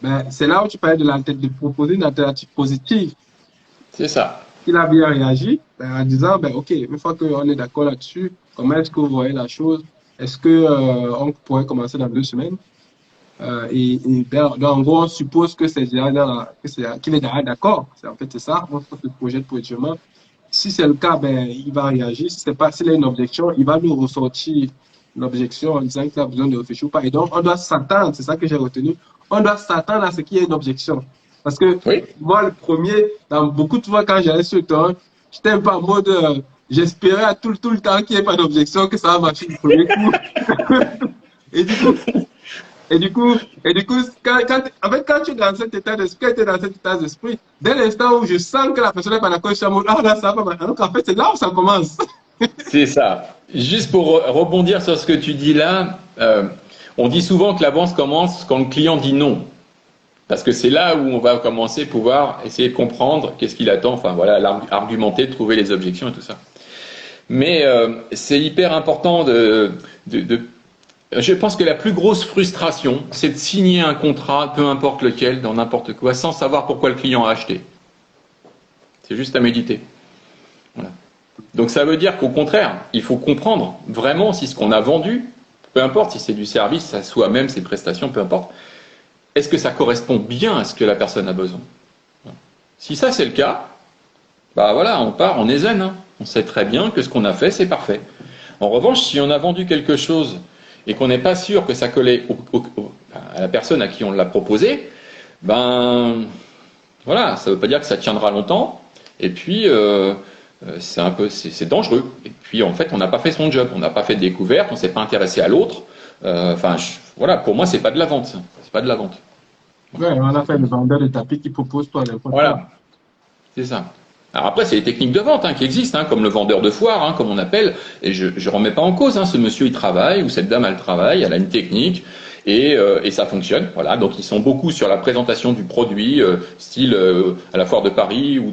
ben, c'est là où tu parlais de proposer une alternative positive. C'est ça. Il a bien réagi ben, en disant, ben, OK, une fois qu'on est d'accord là-dessus, comment est-ce que vous voyez la chose? Est-ce que on pourrait commencer dans 2 semaines? Ben, en gros, on suppose que c'est déjà qu'il est déjà d'accord. En fait, c'est ça. On se projette positivement. Si c'est le cas, ben, il va réagir. Si c'est pas, s'il a une objection, il va nous ressortir l'objection en disant qu'il a besoin de réfléchir ou pas. Et donc, on doit s'attendre, c'est ça que j'ai retenu, on doit s'attendre à ce qu'il y ait une objection. Parce que Oui. moi, le premier, dans beaucoup de fois, quand j'allais sur le terrain, j'étais un peu en mode, j'espérais à tout le temps qu'il n'y ait pas d'objection, que ça va marcher du premier coup. Et du coup, et du coup, en fait, quand tu es dans cet état d'esprit, quand tu es dans cet état d'esprit, dès l'instant où je sens que la personne n'est pas d'accord, je suis en mode, ah là, ça va pas. Donc, en fait, c'est là où ça commence. C'est ça. Juste pour rebondir sur ce que tu dis là, on dit souvent que l'avance commence quand le client dit non. Parce que c'est là où on va commencer à pouvoir essayer de comprendre qu'est-ce qu'il attend, enfin voilà, argumenter, trouver les objections et tout ça. Mais c'est hyper important je pense que la plus grosse frustration, c'est de signer un contrat, peu importe lequel, dans n'importe quoi, sans savoir pourquoi le client a acheté. C'est juste à méditer. Voilà. Donc ça veut dire qu'au contraire, il faut comprendre vraiment si ce qu'on a vendu, peu importe si c'est du service, à soi-même, ses prestations, peu importe, est-ce que ça correspond bien à ce que la personne a besoin? Si ça c'est le cas, bah voilà, on part, on est zen. Hein. On sait très bien que ce qu'on a fait, c'est parfait. En revanche, si on a vendu quelque chose et qu'on n'est pas sûr que ça collait à la personne à qui on l'a proposé, ben voilà, ça ne veut pas dire que ça tiendra longtemps. Et puis c'est dangereux. Et puis en fait, on n'a pas fait son job, on n'a pas fait de découverte, on ne s'est pas intéressé à l'autre. Voilà, pour moi, c'est pas de la vente. C'est pas de la vente. Ouais, on a fait le vendeur de tapis qui propose toi n'importe quoi. Voilà, c'est ça. Alors après, c'est les techniques de vente qui existent, comme le vendeur de foire, comme on appelle. Et je ne remets pas en cause. Ce monsieur, il travaille, ou cette dame, elle travaille, elle a une technique. Et ça fonctionne. Voilà. Donc ils sont beaucoup sur la présentation du produit, style à la foire de Paris ou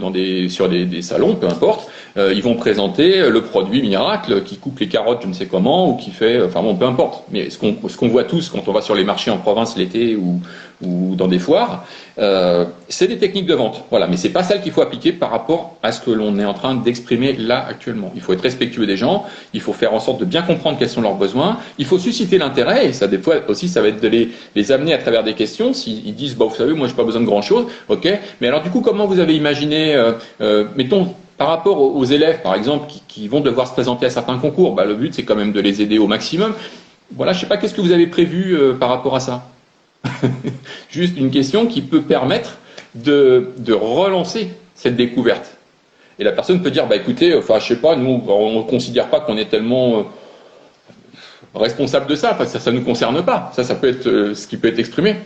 sur des salons, peu importe. Ils vont présenter le produit miracle qui coupe les carottes, je ne sais comment, ou qui fait, enfin bon, peu importe. Mais ce qu'on voit tous quand on va sur les marchés en province l'été ou dans des foires, c'est des techniques de vente. Voilà. Mais c'est pas celle qu'il faut appliquer par rapport à ce que l'on est en train d'exprimer là actuellement. Il faut être respectueux des gens. Il faut faire en sorte de bien comprendre quels sont leurs besoins. Il faut susciter l'intérêt. Et ça, des fois aussi, ça va être de les amener à travers des questions. S'ils disent, vous savez, moi, j'ai pas besoin de grand chose. Ok. Mais alors, du coup, comment vous avez imaginé, mettons, par rapport aux élèves, par exemple, qui vont devoir se présenter à certains concours, le but, c'est quand même de les aider au maximum. Voilà, je sais pas, qu'est-ce que vous avez prévu par rapport à ça? Juste une question qui peut permettre de relancer cette découverte. Et la personne peut dire, écoutez, je sais pas, nous, on ne considère pas qu'on est tellement responsable de ça, ça ne nous concerne pas. Ça peut être ce qui peut être exprimé.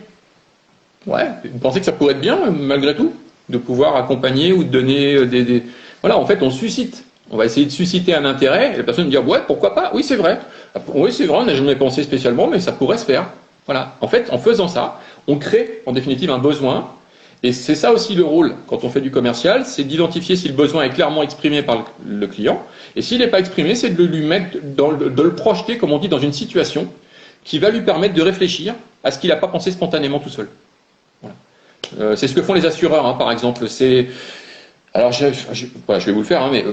Ouais, vous pensez que ça pourrait être bien, malgré tout, de pouvoir accompagner ou de donner des... Voilà, en fait, on suscite. On va essayer de susciter un intérêt, et la personne va dire, ouais, pourquoi pas? Oui, c'est vrai. Oui, c'est vrai, on n'a jamais pensé spécialement, mais ça pourrait se faire. Voilà. En fait, en faisant ça, on crée, en définitive, un besoin, Et c'est ça aussi le rôle quand on fait du commercial, c'est d'identifier si le besoin est clairement exprimé par le client. Et s'il n'est pas exprimé, c'est de lui mettre, de le projeter, comme on dit, dans une situation qui va lui permettre de réfléchir à ce qu'il n'a pas pensé spontanément tout seul. Voilà. C'est ce que font les assureurs, hein, par exemple. Alors, voilà, je vais vous le faire, hein, mais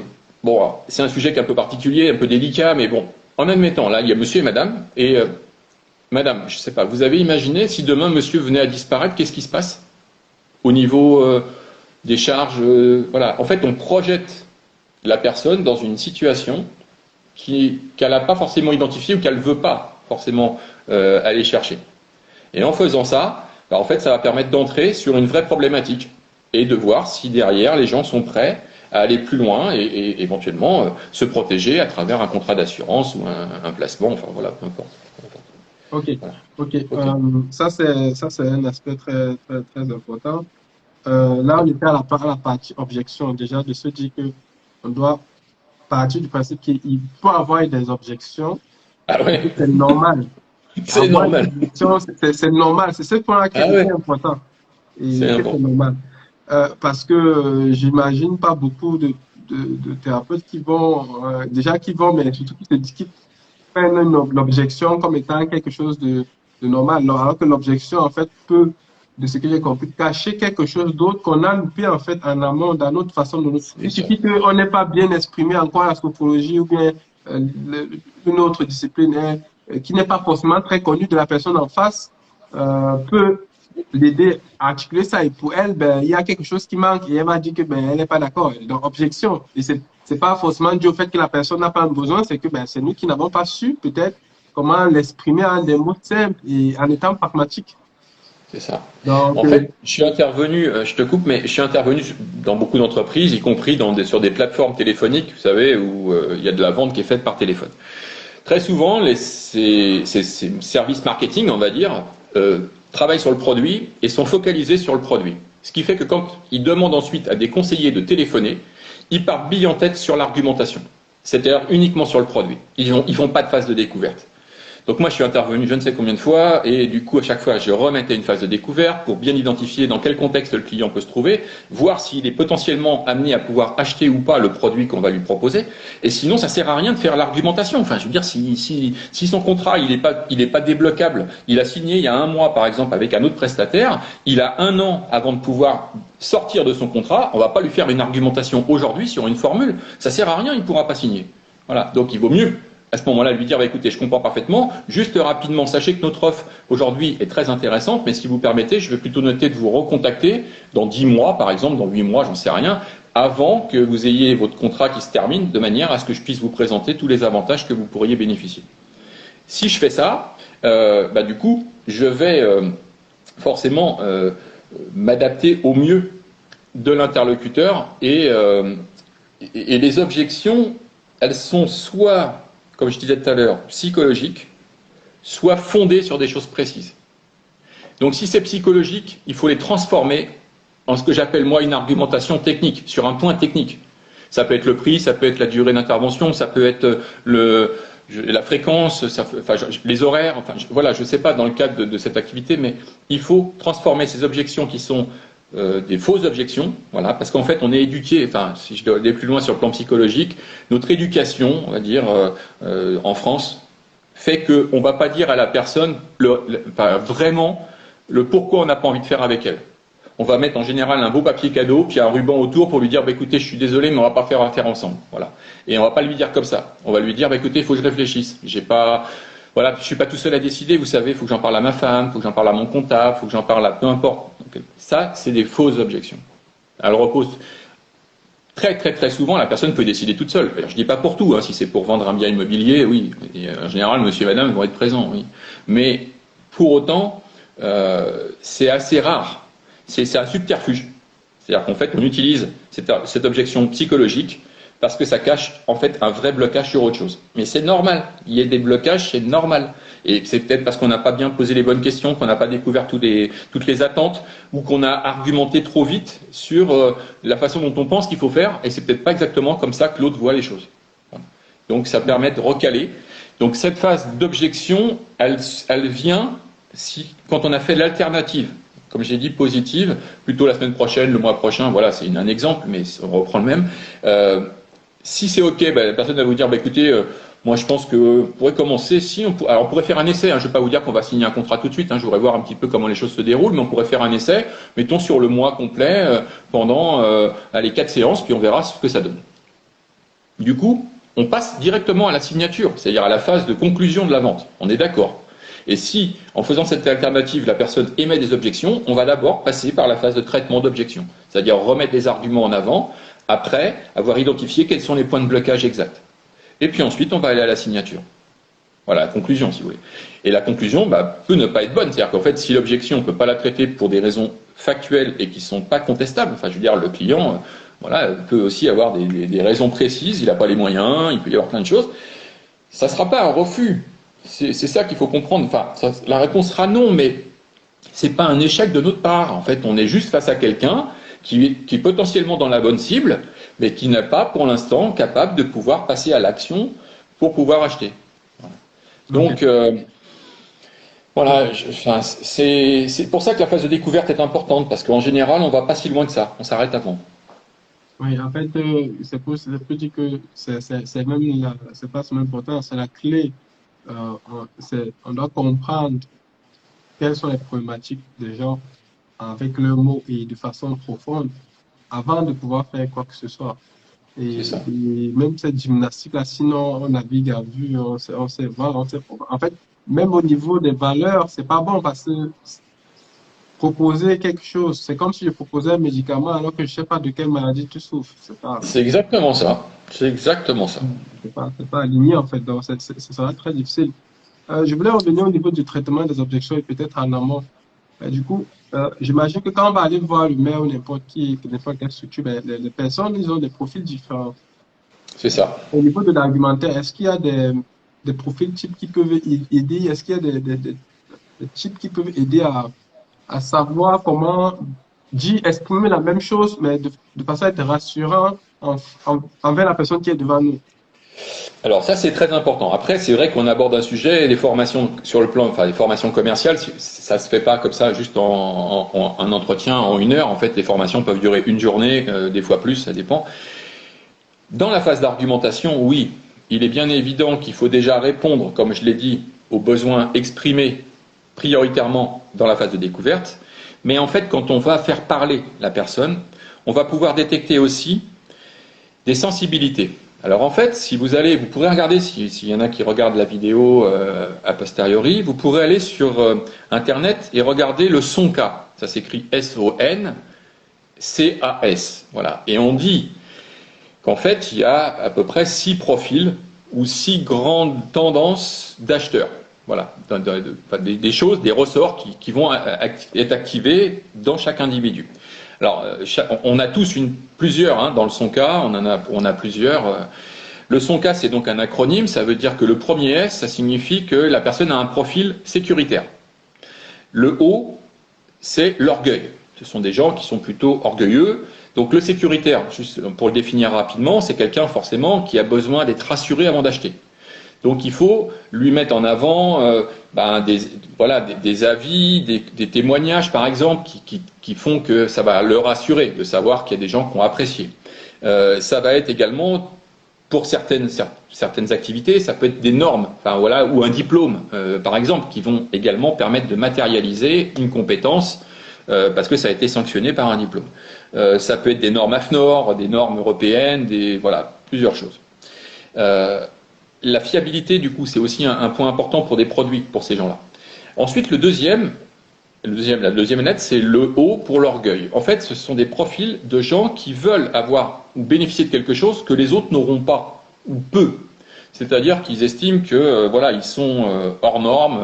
bon, c'est un sujet qui est un peu particulier, un peu délicat, mais bon, en admettant, là, il y a monsieur et madame, et madame, je ne sais pas, vous avez imaginé si demain monsieur venait à disparaître, qu'est-ce qui se passe au niveau des charges, voilà. En fait, on projette la personne dans une situation qu'elle n'a pas forcément identifiée ou qu'elle ne veut pas forcément aller chercher. Et en faisant ça, bah, en fait, ça va permettre d'entrer sur une vraie problématique et de voir si derrière les gens sont prêts à aller plus loin et éventuellement se protéger à travers un contrat d'assurance ou un placement, enfin voilà, peu importe. Ok, Voilà. ok. Okay. Ça, c'est un aspect très, très, très important. Là, on était à la partie objection, déjà, de se dire que on doit partir du principe qu'il peut avoir des objections, Ah et que ouais, c'est normal. c'est Avoir une normal. objection, c'est normal. C'est ce point-là qui Ah est ouais, hyper important. c'est Et que c'est important. normal. Parce que j'imagine pas beaucoup de thérapeutes qui vont, déjà qui vont, mais surtout qui prennent l'objection comme étant quelque chose de normal, alors que l'objection, en fait, peut, de ce que j'ai compris, cacher quelque chose d'autre qu'on a loupé, en fait, en amont, dans notre façon de nous. C'est Il ça. suffit qu'on n'ait pas bien exprimé encore la sophrologie ou bien une autre discipline qui n'est pas forcément très connue de la personne en face, peut l'aider à articuler ça. Et pour elle, ben, il y a quelque chose qui manque et elle va dire que ben, elle n'est pas d'accord. Donc, objection. Et c'est pas forcément dû au fait que la personne n'a pas besoin, c'est que ben, c'est nous qui n'avons pas su peut-être comment l'exprimer en des mots simples et en étant pragmatique. C'est ça. Donc, En fait, je suis intervenu, je te coupe, mais je suis intervenu dans beaucoup d'entreprises, y compris sur des plateformes téléphoniques, vous savez, où il y a de la vente qui est faite par téléphone. Très souvent, ces services marketing, on va dire, travaillent sur le produit et sont focalisés sur le produit. Ce qui fait que quand ils demandent ensuite à des conseillers de téléphoner, ils partent bille en tête sur l'argumentation. C'est-à-dire uniquement sur le produit. Ils font pas de phase de découverte. Donc moi, je suis intervenu je ne sais combien de fois, et du coup, à chaque fois, je remettais une phase de découverte pour bien identifier dans quel contexte le client peut se trouver, voir s'il est potentiellement amené à pouvoir acheter ou pas le produit qu'on va lui proposer. Et sinon, ça sert à rien de faire l'argumentation. Enfin, je veux dire, si son contrat, il est pas débloquable, il a signé il y a 1 mois, par exemple, avec un autre prestataire, il a 1 an avant de pouvoir sortir de son contrat, on va pas lui faire une argumentation aujourd'hui sur une formule. Ça sert à rien, il ne pourra pas signer. Voilà. Donc, il vaut mieux à ce moment-là, lui dire, bah, écoutez, je comprends parfaitement, juste rapidement, sachez que notre offre aujourd'hui est très intéressante, mais si vous permettez, je vais plutôt noter de vous recontacter dans 10 mois, par exemple, dans 8 mois, j'en sais rien, avant que vous ayez votre contrat qui se termine, de manière à ce que je puisse vous présenter tous les avantages que vous pourriez bénéficier. Si je fais ça, bah, du coup, je vais forcément m'adapter au mieux de l'interlocuteur et les objections, elles sont soit, comme je disais tout à l'heure, psychologique, soit fondée sur des choses précises. Donc si c'est psychologique, il faut les transformer en ce que j'appelle moi une argumentation technique, sur un point technique. Ça peut être le prix, ça peut être la durée d'intervention, ça peut être la fréquence, les horaires, enfin voilà, je ne sais pas dans le cadre de cette activité, mais il faut transformer ces objections qui sont des fausses objections, voilà, parce qu'en fait on est éduqué, enfin si je dois aller plus loin sur le plan psychologique, notre éducation, on va dire, en France, fait qu'on ne va pas dire à la personne vraiment le pourquoi on n'a pas envie de faire avec elle. On va mettre en général un beau papier cadeau, puis un ruban autour pour lui dire, bah, écoutez, je suis désolé, mais on ne va pas faire affaire ensemble, voilà. Et on ne va pas lui dire comme ça. On va lui dire, bah, écoutez, il faut que je réfléchisse. Voilà, je suis pas tout seul à décider, vous savez, il faut que j'en parle à ma femme, il faut que j'en parle à mon comptable, il faut que j'en parle à peu importe. Donc, ça, c'est des fausses objections. Elle repose très très très souvent, la personne peut décider toute seule. Alors, je dis pas pour tout, hein, si c'est pour vendre un bien immobilier, oui. Et, en général, monsieur et madame vont être présents, oui. Mais pour autant, c'est assez rare. C'est un subterfuge. C'est-à-dire qu'en fait, on utilise cette objection psychologique parce que ça cache en fait un vrai blocage sur autre chose. Mais c'est normal, il y a des blocages, c'est normal. Et c'est peut-être parce qu'on n'a pas bien posé les bonnes questions, qu'on n'a pas découvert toutes les attentes, ou qu'on a argumenté trop vite sur la façon dont on pense qu'il faut faire, et c'est peut-être pas exactement comme ça que l'autre voit les choses. Donc ça permet de recaler. Donc cette phase d'objection, elle vient quand on a fait l'alternative. comme j'ai dit, positive, plutôt la semaine prochaine, le mois prochain, voilà, c'est un exemple, mais on reprend le même. Si c'est OK, la personne va vous dire, écoutez, moi je pense que vous pourrez commencer, alors on pourrait faire un essai, je ne vais pas vous dire qu'on va signer un contrat tout de suite, je voudrais voir un petit peu comment les choses se déroulent, mais on pourrait faire un essai, mettons sur le mois complet, pendant les 4 séances, puis on verra ce que ça donne. Du coup, on passe directement à la signature, c'est-à-dire à la phase de conclusion de la vente. On est d'accord. Et si, en faisant cette alternative, la personne émet des objections, on va d'abord passer par la phase de traitement d'objections, c'est-à-dire remettre les arguments en avant, après avoir identifié quels sont les points de blocage exacts. Et puis ensuite, on va aller à la signature. Voilà, la conclusion, si vous voulez. Et la conclusion peut ne pas être bonne, c'est-à-dire qu'en fait, si l'objection, on ne peut pas la traiter pour des raisons factuelles et qui ne sont pas contestables, je veux dire, le client... peut aussi avoir des raisons précises, il n'a pas les moyens, il peut y avoir plein de choses. Ça ne sera pas un refus. C'est ça qu'il faut comprendre. La réponse sera non, mais ce n'est pas un échec de notre part. En fait, on est juste face à quelqu'un qui est potentiellement dans la bonne cible, mais qui n'est pas pour l'instant capable de pouvoir passer à l'action pour pouvoir acheter. Donc, c'est pour ça que la phase de découverte est importante, parce qu'en général, on ne va pas si loin que ça. On s'arrête avant. Oui, en fait, c'est pour dire que c'est même c'est pas seulement important, c'est la clé. On doit comprendre quelles sont les problématiques des gens avec leurs mots et de façon profonde avant de pouvoir faire quoi que ce soit. Et même cette gymnastique-là, sinon on navigue à vue, on sait, voilà, en fait, même au niveau des valeurs, c'est pas bon parce que proposer quelque chose, c'est comme si je proposais un médicament alors que je ne sais pas de quelle maladie tu souffres. C'est exactement ça. C'est exactement ça. C'est pas aligné en fait, donc ce sera très difficile. Je voulais revenir au niveau du traitement des objections et peut-être en amont. Du coup, j'imagine que quand on va aller voir le maire ou n'importe quelle structure, les personnes, ils ont des profils différents. C'est ça. Au niveau de l'argumentaire, est-ce qu'il y a des profils types qui peuvent aider? Est-ce qu'il y a des types qui peuvent aider à savoir comment exprimer la même chose, mais de façon à être rassurant envers la personne qui est devant nous? Alors ça, c'est très important. Après, c'est vrai qu'on aborde un sujet, les formations sur le plan, les formations commerciales, ça se fait pas comme ça, juste en un entretien en 1 heure. En fait, les formations peuvent durer 1 journée, des fois plus, ça dépend. Dans la phase d'argumentation, oui, il est bien évident qu'il faut déjà répondre, comme je l'ai dit, aux besoins exprimés prioritairement dans la phase de découverte. Mais en fait, quand on va faire parler la personne, on va pouvoir détecter aussi des sensibilités. Alors en fait, vous pourrez regarder, s'il y en a qui regardent la vidéo a posteriori, vous pourrez aller sur Internet et regarder le SONCAS. Ça s'écrit S-O-N-C-A-S. Voilà. Et on dit qu'en fait, il y a à peu près 6 profils ou 6 grandes tendances d'acheteurs. Voilà. Des choses, des ressorts qui vont être activés dans chaque individu. Alors, on a tous plusieurs dans le SONCAS, on a plusieurs. Le SONCAS, c'est donc un acronyme, ça veut dire que le premier S, ça signifie que la personne a un profil sécuritaire. Le O, c'est l'orgueil. Ce sont des gens qui sont plutôt orgueilleux. Donc le sécuritaire, juste pour le définir rapidement, c'est quelqu'un forcément qui a besoin d'être rassuré avant d'acheter. Donc il faut lui mettre en avant des avis, des témoignages par exemple qui font que ça va le rassurer de savoir qu'il y a des gens qui ont apprécié. Ça va être également pour certaines activités, ça peut être des normes, ou un diplôme par exemple, qui vont également permettre de matérialiser une compétence parce que ça a été sanctionné par un diplôme. Ça peut être des normes AFNOR, des normes européennes, plusieurs choses. La fiabilité, du coup, c'est aussi un point important pour des produits, pour ces gens-là. Ensuite, la deuxième lettre, c'est le O pour l'orgueil. En fait, ce sont des profils de gens qui veulent avoir ou bénéficier de quelque chose que les autres n'auront pas, ou peu. C'est-à-dire qu'ils estiment que ils sont hors normes.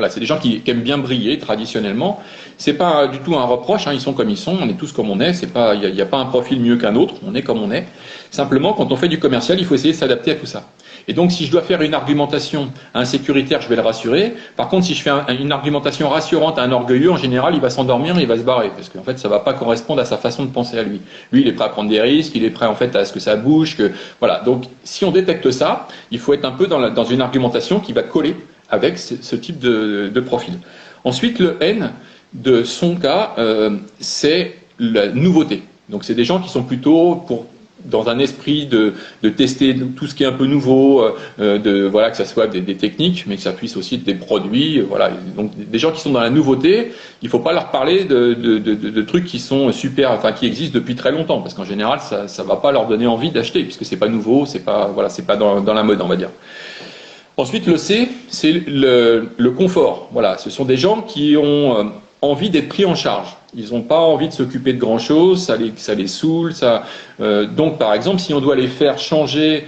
C'est des gens qui aiment bien briller traditionnellement. C'est pas du tout un reproche. Ils sont comme ils sont. On est tous comme on est. Il n'y a pas un profil mieux qu'un autre. On est comme on est. Simplement, quand on fait du commercial, il faut essayer de s'adapter à tout ça. Et donc, si je dois faire une argumentation à un sécuritaire, je vais le rassurer. Par contre, si je fais une argumentation rassurante à un orgueilleux, en général, il va s'endormir et il va se barrer. Parce qu'en fait, ça ne va pas correspondre à sa façon de penser à lui. Lui, il est prêt à prendre des risques, il est prêt en fait à ce que ça bouge. Donc, si on détecte ça, il faut être un peu dans une argumentation qui va coller avec ce type de profil. Ensuite, le N, de son cas, c'est la nouveauté. Donc c'est des gens qui sont plutôt dans un esprit de tester tout ce qui est un peu nouveau, voilà, que ça soit des techniques, mais que ça puisse aussi être des produits, voilà. Donc des gens qui sont dans la nouveauté, il faut pas leur parler de trucs qui sont super, enfin qui existent depuis très longtemps, parce qu'en général ça va pas leur donner envie d'acheter, puisque c'est pas nouveau, c'est pas dans la mode, on va dire. Ensuite, le C, c'est le confort. Voilà, ce sont des gens qui ont envie d'être pris en charge. Ils n'ont pas envie de s'occuper de grand-chose, ça les saoule. Donc, par exemple, si on doit les faire changer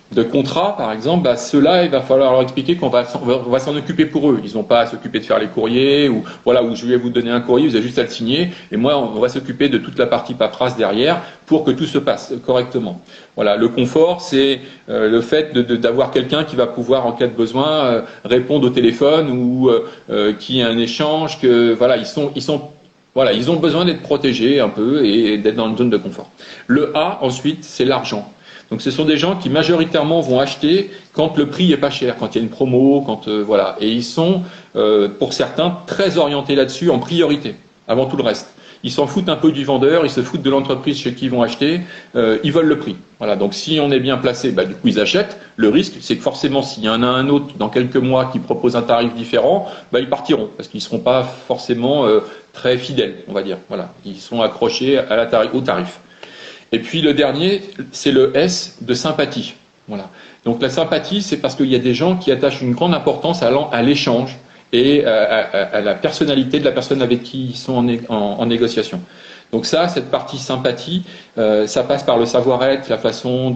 de contrat, par exemple, bah, ceux-là, il va falloir leur expliquer qu'on va s'en occuper pour eux. Ils n'ont pas à s'occuper de faire les courriers, ou voilà, où je vais vous donner un courrier, vous avez juste à le signer, et moi, on va s'occuper de toute la partie paperasse derrière pour que tout se passe correctement. Voilà, le confort, c'est le fait d'avoir quelqu'un qui va pouvoir, en cas de besoin, répondre au téléphone ou qui a un échange, que voilà, voilà, ils ont besoin d'être protégés un peu et d'être dans une zone de confort. Le A, ensuite, c'est l'argent. Donc ce sont des gens qui majoritairement vont acheter quand le prix est pas cher, quand il y a une promo, voilà. Et ils sont, pour certains, très orientés là-dessus en priorité, avant tout le reste. Ils s'en foutent un peu du vendeur, ils se foutent de l'entreprise chez qui ils vont acheter, ils veulent le prix. Voilà. Donc si on est bien placé, bah, du coup ils achètent. Le risque, c'est que forcément, s'il y en a un autre dans quelques mois qui propose un tarif différent, bah, ils partiront parce qu'ils seront pas forcément très fidèles, on va dire. Voilà. Ils sont accrochés au tarif. Et puis le dernier, c'est le S de sympathie. Voilà. Donc la sympathie, c'est parce qu'il y a des gens qui attachent une grande importance à l'échange et à la personnalité de la personne avec qui ils sont en négociation. Donc ça, cette partie sympathie, ça passe par le savoir-être, la façon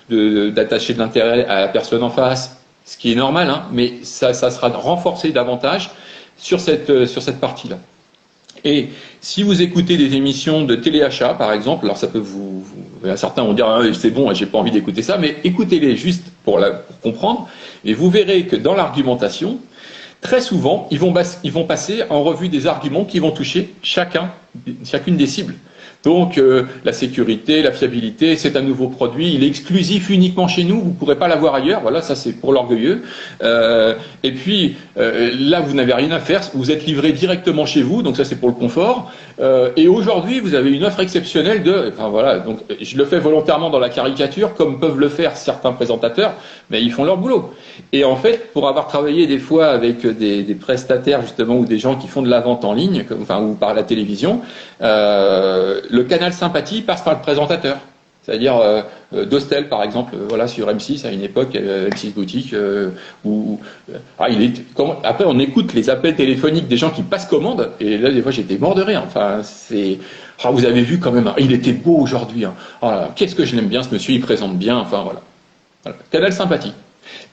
d'attacher de l'intérêt à la personne en face, ce qui est normal, hein, mais ça sera renforcé davantage sur cette partie-là. Et si vous écoutez des émissions de téléachat, par exemple, alors ça peut certains vont dire ah, c'est bon, j'ai pas envie d'écouter ça, mais écoutez-les juste pour comprendre, et vous verrez que dans l'argumentation, très souvent, ils vont passer en revue des arguments qui vont toucher chacune des cibles. Donc la sécurité, la fiabilité, c'est un nouveau produit, il est exclusif uniquement chez nous, vous ne pourrez pas l'avoir ailleurs, voilà, ça c'est pour l'orgueilleux. Et puis là, vous n'avez rien à faire, vous êtes livré directement chez vous, donc ça c'est pour le confort. Et aujourd'hui, vous avez une offre exceptionnelle enfin voilà, donc je le fais volontairement dans la caricature, comme peuvent le faire certains présentateurs, mais ils font leur boulot. Et en fait, pour avoir travaillé des fois avec des prestataires justement ou des gens qui font de la vente en ligne, ou par la télévision, le canal sympathie passe par le présentateur. C'est-à-dire Dostel, par exemple, voilà, sur M6 à une époque, M6 Boutique, après on écoute les appels téléphoniques des gens qui passent commande, et là des fois j'étais mort de rire. Enfin, vous avez vu quand même, il était beau aujourd'hui. Hein. Oh là, qu'est-ce que je l'aime bien ce monsieur, il présente bien. Enfin voilà. Canal sympathie.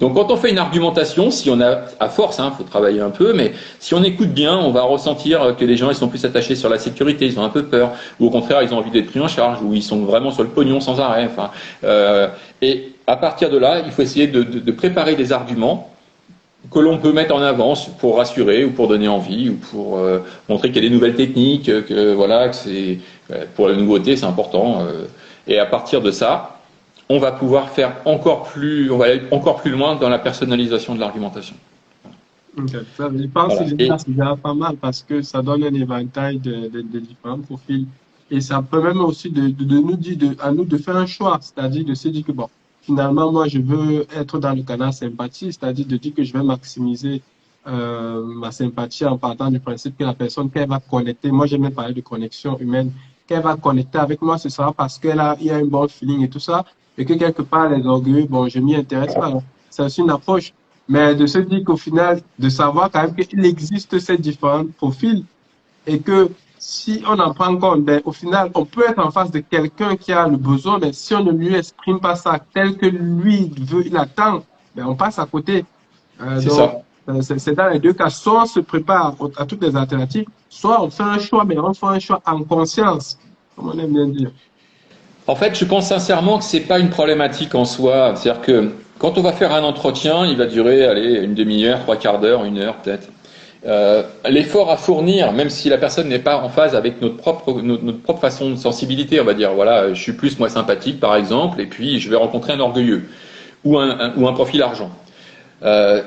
Donc quand on fait une argumentation, si on a, à force, faut travailler un peu, mais si on écoute bien, on va ressentir que les gens ils sont plus attachés sur la sécurité, ils ont un peu peur, ou au contraire ils ont envie d'être pris en charge, ou ils sont vraiment sur le pognon sans arrêt. Et à partir de là, il faut essayer de préparer des arguments que l'on peut mettre en avance pour rassurer ou pour donner envie ou pour montrer qu'il y a des nouvelles techniques, que c'est pour la nouveauté c'est important. Et à partir de ça, on va pouvoir on va aller encore plus loin dans la personnalisation de l'argumentation. Okay. Je pense que c'est déjà pas mal parce que ça donne un éventail de différents profils et ça permet même aussi de nous dire, à nous de faire un choix, c'est-à-dire de se dire que bon, finalement, moi, je veux être dans le canal sympathie, c'est-à-dire de dire que je vais maximiser ma sympathie en partant du principe que la personne qu'elle va connecter, moi j'aime parler de connexion humaine, qu'elle va connecter avec moi, ce sera parce il y a un bon feeling et tout ça. Et que quelque part, les orgueilleux, bon, je m'y intéresse pas. C'est aussi une approche. Mais de se dire qu'au final, de savoir quand même qu'il existe ces différents profils et que si on en prend compte, ben, au final, on peut être en face de quelqu'un qui a le besoin, mais si on ne lui exprime pas ça tel que lui veut, il attend, ben, on passe à côté. C'est dans les deux cas. Soit on se prépare à toutes les alternatives, soit on fait un choix, mais on fait un choix en conscience, comme on aime bien dire. En fait, je pense sincèrement que c'est pas une problématique en soi. C'est-à-dire que quand on va faire un entretien, il va durer, une demi-heure, 3/4 d'heure, 1 heure peut-être. L'effort à fournir, même si la personne n'est pas en phase avec notre propre façon de sensibilité, on va dire, voilà, je suis plus moi sympathique par exemple, et puis je vais rencontrer un orgueilleux ou un profil argent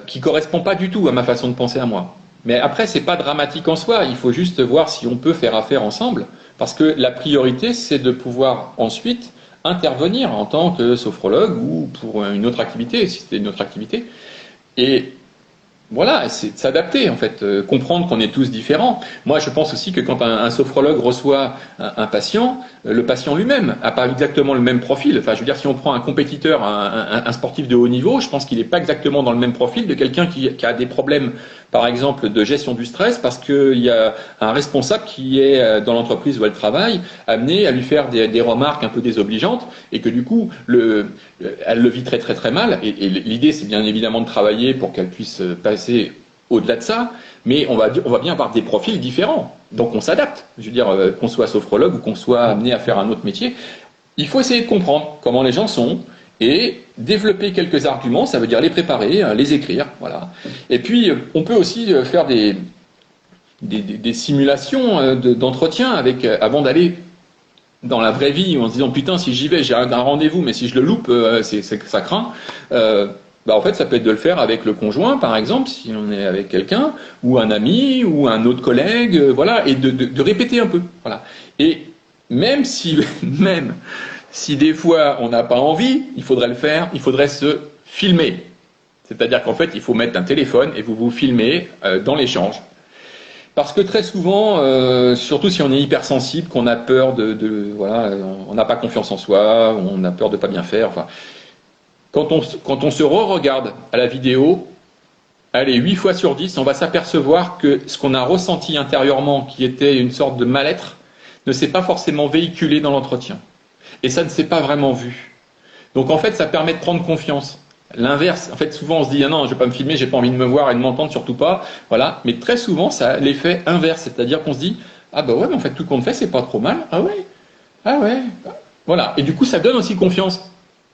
qui correspond pas du tout à ma façon de penser à moi. Mais après, c'est pas dramatique en soi. Il faut juste voir si on peut faire affaire ensemble. Parce que la priorité, c'est de pouvoir ensuite intervenir en tant que sophrologue ou pour une autre activité, si c'était une autre activité. Et voilà, c'est de s'adapter en fait, comprendre qu'on est tous différents. Moi, je pense aussi que quand un sophrologue reçoit un patient, le patient lui-même n'a pas exactement le même profil. Enfin, je veux dire, si on prend un compétiteur, un sportif de haut niveau, je pense qu'il n'est pas exactement dans le même profil de quelqu'un qui a des problèmes, par exemple, de gestion du stress, parce qu'il y a un responsable qui est dans l'entreprise où elle travaille, amené à lui faire des remarques un peu désobligeantes, et que du coup, elle le vit très très très mal. Et l'idée, c'est bien évidemment de travailler pour qu'elle puisse passer au-delà de ça, mais on va bien avoir des profils différents. Donc on s'adapte. Je veux dire, qu'on soit sophrologue ou qu'on soit amené à faire un autre métier, il faut essayer de comprendre comment les gens sont et développer quelques arguments. Ça veut dire les préparer, les écrire, voilà. Et puis on peut aussi faire des simulations d'entretien avec avant d'aller dans la vraie vie, en se disant putain, si j'y vais, j'ai un rendez-vous, mais si je le loupe, ça craint. En fait, ça peut être de le faire avec le conjoint, par exemple, si on est avec quelqu'un, ou un ami, ou un autre collègue, voilà, et de répéter un peu, voilà. Et même si, même si des fois on n'a pas envie, il faudrait le faire, il faudrait se filmer. C'est-à-dire qu'en fait, il faut mettre un téléphone et vous filmez dans l'échange. Parce que très souvent, surtout si on est hypersensible, qu'on a peur voilà, on n'a pas confiance en soi, on a peur de pas bien faire. Enfin, quand on se re-regarde à la vidéo, allez, 8 fois sur 10, on va s'apercevoir que ce qu'on a ressenti intérieurement, qui était une sorte de mal-être, ne s'est pas forcément véhiculé dans l'entretien. Et ça ne s'est pas vraiment vu. Donc en fait, ça permet de prendre confiance. L'inverse, en fait, souvent on se dit ah non, je vais pas me filmer, j'ai pas envie de me voir et de m'entendre, surtout pas, voilà. Mais très souvent, ça a l'effet inverse, c'est-à-dire qu'on se dit ah bah ouais, mais en fait tout compte fait, c'est pas trop mal, ah ouais, voilà. Et du coup, ça donne aussi confiance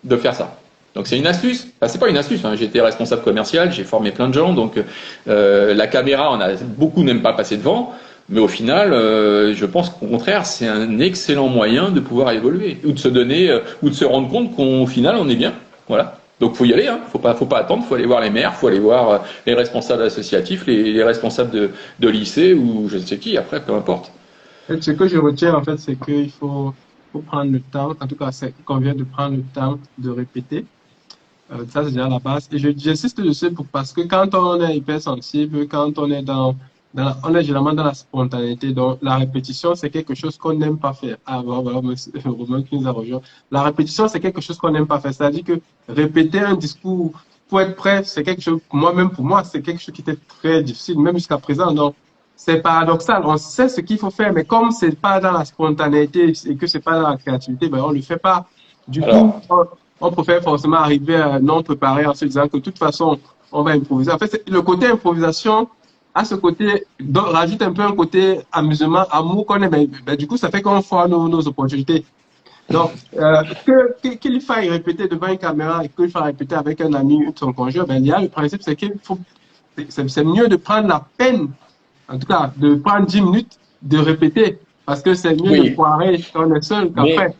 de faire ça. Donc c'est une astuce. Enfin, c'est pas une astuce. Hein. J'ai été responsable commercial, j'ai formé plein de gens, donc la caméra, beaucoup n'aiment pas passer devant. Mais au final, je pense qu'au contraire, c'est un excellent moyen de pouvoir évoluer ou de se donner, ou de se rendre compte qu'au final, on est bien, voilà. Donc faut y aller, hein. Faut pas attendre, faut aller voir les maires, faut aller voir les responsables associatifs, les responsables de lycée ou je ne sais qui, après, peu importe. Ce que je retiens, en fait, c'est qu'il faut prendre le temps, en tout cas, il convient de prendre le temps de répéter. Ça, c'est déjà la base. Et j'insiste dessus parce que quand on est hypersensible, quand on est on est généralement dans la spontanéité. Donc, la répétition, c'est quelque chose qu'on n'aime pas faire. Ah, voilà, monsieur Romain qui nous a rejoint. La répétition, c'est quelque chose qu'on n'aime pas faire. C'est-à-dire que répéter un discours pour être prêt, c'est quelque chose, même pour moi, c'est quelque chose qui était très difficile, même jusqu'à présent. Donc, c'est paradoxal. On sait ce qu'il faut faire, mais comme c'est pas dans la spontanéité et que c'est pas dans la créativité, ben, on le fait pas. Du coup, on préfère forcément arriver non préparé en se disant que de toute façon, on va improviser. En fait, le côté improvisation a ce côté, rajoute un peu un côté amusement, amour qu'on aime. Du coup, ça fait qu'on voit nos opportunités. Donc, qu'il faille répéter devant une caméra et qu'il faille répéter avec un ami ou son conjoint, il y a le principe, c'est qu'il faut, c'est mieux de prendre la peine, en tout cas, de prendre 10 minutes de répéter, parce que c'est mieux de foirer quand on est seul qu'après.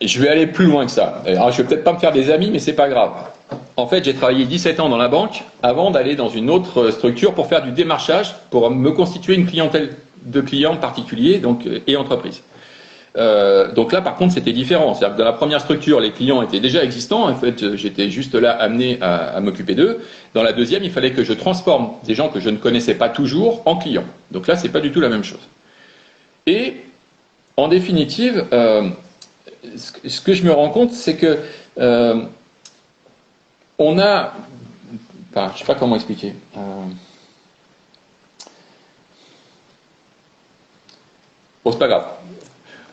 Je vais aller plus loin que ça. Alors, je vais peut-être pas me faire des amis, mais c'est pas grave. En fait, j'ai travaillé 17 ans dans la banque avant d'aller dans une autre structure pour faire du démarchage, pour me constituer une clientèle de clients particuliers et entreprises. Donc là, par contre, c'était différent. C'est-à-dire que dans la première structure, les clients étaient déjà existants. En fait, j'étais juste là amené à m'occuper d'eux. Dans la deuxième, il fallait que je transforme des gens que je ne connaissais pas toujours en clients. Donc là, c'est pas du tout la même chose. Et en définitive, ce que je me rends compte, c'est que on a, enfin, je sais pas comment expliquer. Bon, c'est pas grave.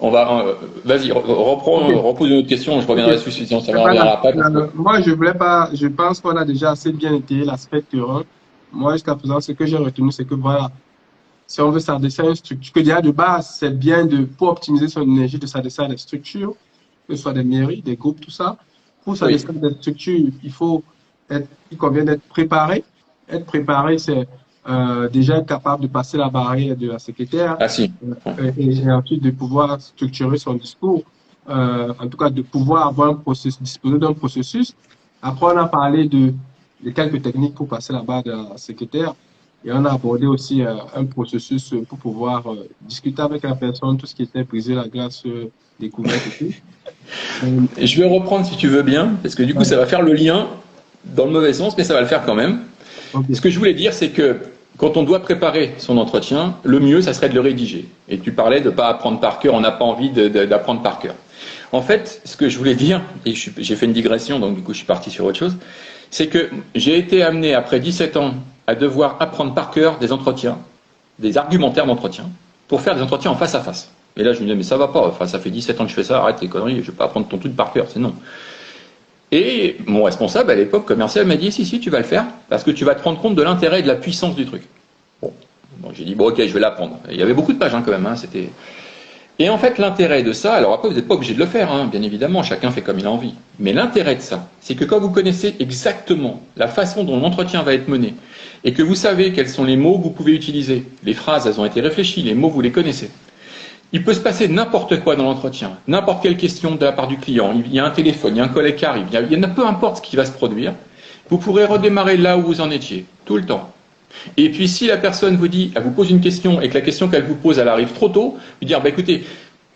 On va, vas-y, repose une autre question. Je reviendrai dessus si ça ne reviendra pas. Moi, je pense qu'on a déjà assez bien étayé l'aspect terrain. Moi, jusqu'à présent, ce que j'ai retenu, c'est que voilà, si on veut s'adresser à une structure, que déjà de base, c'est bien pour optimiser son énergie, de s'adresser à des structures, que ce soit des mairies, des groupes, tout ça. Pour s'adresser à des structures, il convient d'être préparé. Être préparé, c'est déjà être capable de passer la barrière de la secrétaire. Ah si. Et ensuite de pouvoir structurer son discours, en tout cas de pouvoir avoir disposer d'un processus. Après, on a parlé de quelques techniques pour passer la barre de la secrétaire. Et on a abordé aussi un processus pour pouvoir discuter avec la personne, tout ce qui était briser la glace, découverte et tout. Et je vais reprendre si tu veux bien, parce que du coup, ça va faire le lien dans le mauvais sens, mais ça va le faire quand même. Ok. Ce que je voulais dire, c'est que quand on doit préparer son entretien, le mieux, ça serait de le rédiger. Et tu parlais de ne pas apprendre par cœur, on n'a pas envie d'apprendre par cœur. En fait, ce que je voulais dire, et j'ai fait une digression, donc du coup je suis parti sur autre chose, c'est que j'ai été amené après 17 ans à devoir apprendre par cœur des entretiens, des argumentaires d'entretien, pour faire des entretiens en face à face. Et là je me disais, mais ça va pas, enfin, ça fait 17 ans que je fais ça, arrête tes conneries, je vais pas apprendre ton truc par cœur, c'est non. Et mon responsable à l'époque commercial m'a dit, si, tu vas le faire, parce que tu vas te rendre compte de l'intérêt et de la puissance du truc. Bon, donc j'ai dit, bon ok, je vais l'apprendre. Il y avait beaucoup de pages quand même, c'était... Et en fait, l'intérêt de ça, alors après, vous n'êtes pas obligé de le faire, bien évidemment, chacun fait comme il a envie. Mais l'intérêt de ça, c'est que quand vous connaissez exactement la façon dont l'entretien va être mené, et que vous savez quels sont les mots que vous pouvez utiliser, les phrases, elles ont été réfléchies, les mots, vous les connaissez. Il peut se passer n'importe quoi dans l'entretien, n'importe quelle question de la part du client. Il y a un téléphone, il y a un collègue qui arrive, il y a peu importe ce qui va se produire. Vous pourrez redémarrer là où vous en étiez, tout le temps. Et puis si la personne vous dit, elle vous pose une question et que la question qu'elle vous pose, elle arrive trop tôt, vous dire, écoutez,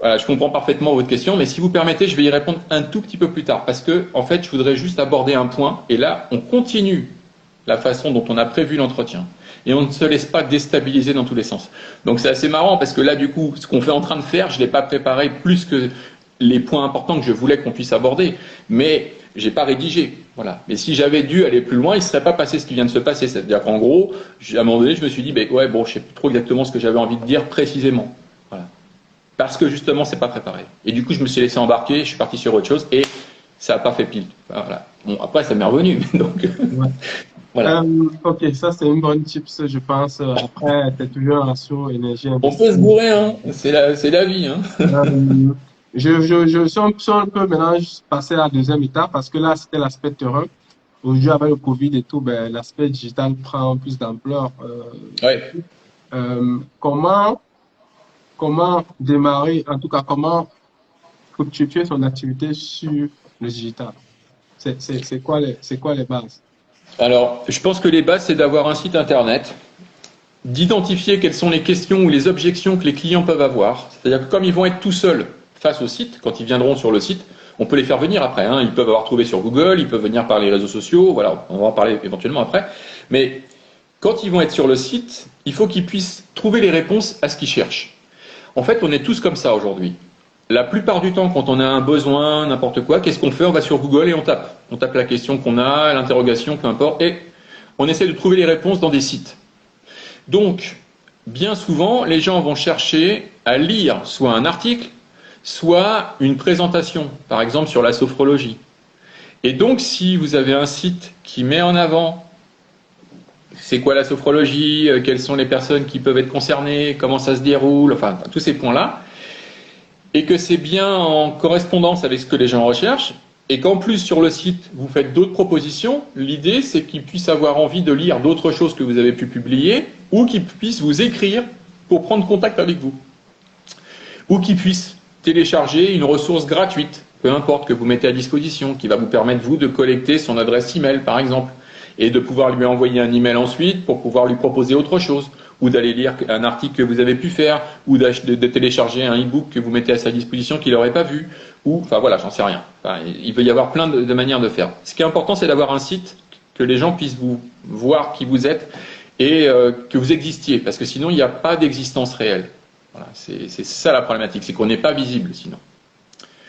voilà, je comprends parfaitement votre question, mais si vous permettez, je vais y répondre un tout petit peu plus tard, parce que en fait, je voudrais juste aborder un point, et là, on continue la façon dont on a prévu l'entretien, et on ne se laisse pas déstabiliser dans tous les sens. Donc c'est assez marrant, parce que là, du coup, ce qu'on fait en train de faire, je ne l'ai pas préparé plus que les points importants que je voulais qu'on puisse aborder, mais j'ai pas rédigé, voilà. Mais si j'avais dû aller plus loin, il ne serait pas passé ce qui vient de se passer. C'est-à-dire qu'en gros, à un moment donné, je me suis dit, ouais, bon, je sais plus trop exactement ce que j'avais envie de dire précisément, voilà. Parce que justement, c'est pas préparé. Et du coup, je me suis laissé embarquer, je suis parti sur autre chose, et ça n'a pas fait pile. Voilà. Bon, après, ça m'est revenu, donc Ouais. voilà. Ok, ça c'est une bonne tips, je pense. Après, c'est toujours un ratio énergie On peut se investie. bourrer, c'est la vie, Euh, je suis un peu maintenant passé à la deuxième étape parce que là, c'était l'aspect terrain. Aujourd'hui, avec le Covid et tout, ben, l'aspect digital prend plus d'ampleur. Ouais. Comment, comment démarrer, en tout cas, comment structurer son activité sur le digital? C'est quoi les bases? Alors, je pense que les bases, c'est d'avoir un site internet, d'identifier quelles sont les questions ou les objections que les clients peuvent avoir. C'est-à-dire que comme ils vont être tout seuls face au site, quand ils viendront sur le site, on peut les faire venir après. Ils peuvent avoir trouvé sur Google, ils peuvent venir par les réseaux sociaux, voilà, on va en parler éventuellement après. Mais quand ils vont être sur le site, il faut qu'ils puissent trouver les réponses à ce qu'ils cherchent. En fait, on est tous comme ça aujourd'hui. La plupart du temps, quand on a un besoin, n'importe quoi, qu'est-ce qu'on fait? On va sur Google et on tape. On tape la question qu'on a, l'interrogation, peu importe, et on essaie de trouver les réponses dans des sites. Donc, bien souvent, les gens vont chercher à lire soit un article, soit une présentation, par exemple sur la sophrologie. Et donc, si vous avez un site qui met en avant c'est quoi la sophrologie, quelles sont les personnes qui peuvent être concernées, comment ça se déroule, enfin, tous ces points-là, et que c'est bien en correspondance avec ce que les gens recherchent, et qu'en plus sur le site vous faites d'autres propositions, l'idée c'est qu'ils puissent avoir envie de lire d'autres choses que vous avez pu publier, ou qu'ils puissent vous écrire pour prendre contact avec vous, ou qu'ils puissent télécharger une ressource gratuite, peu importe que vous mettez à disposition, qui va vous permettre vous de collecter son adresse email par exemple, et de pouvoir lui envoyer un email ensuite pour pouvoir lui proposer autre chose, ou d'aller lire un article que vous avez pu faire, ou de télécharger un e-book que vous mettez à sa disposition qu'il n'aurait pas vu, ou, enfin voilà, j'en sais rien. Enfin, il peut y avoir plein de manières de faire. Ce qui est important, c'est d'avoir un site que les gens puissent vous voir qui vous êtes et que vous existiez, parce que sinon il n'y a pas d'existence réelle. Voilà, c'est ça la problématique, c'est qu'on n'est pas visible sinon.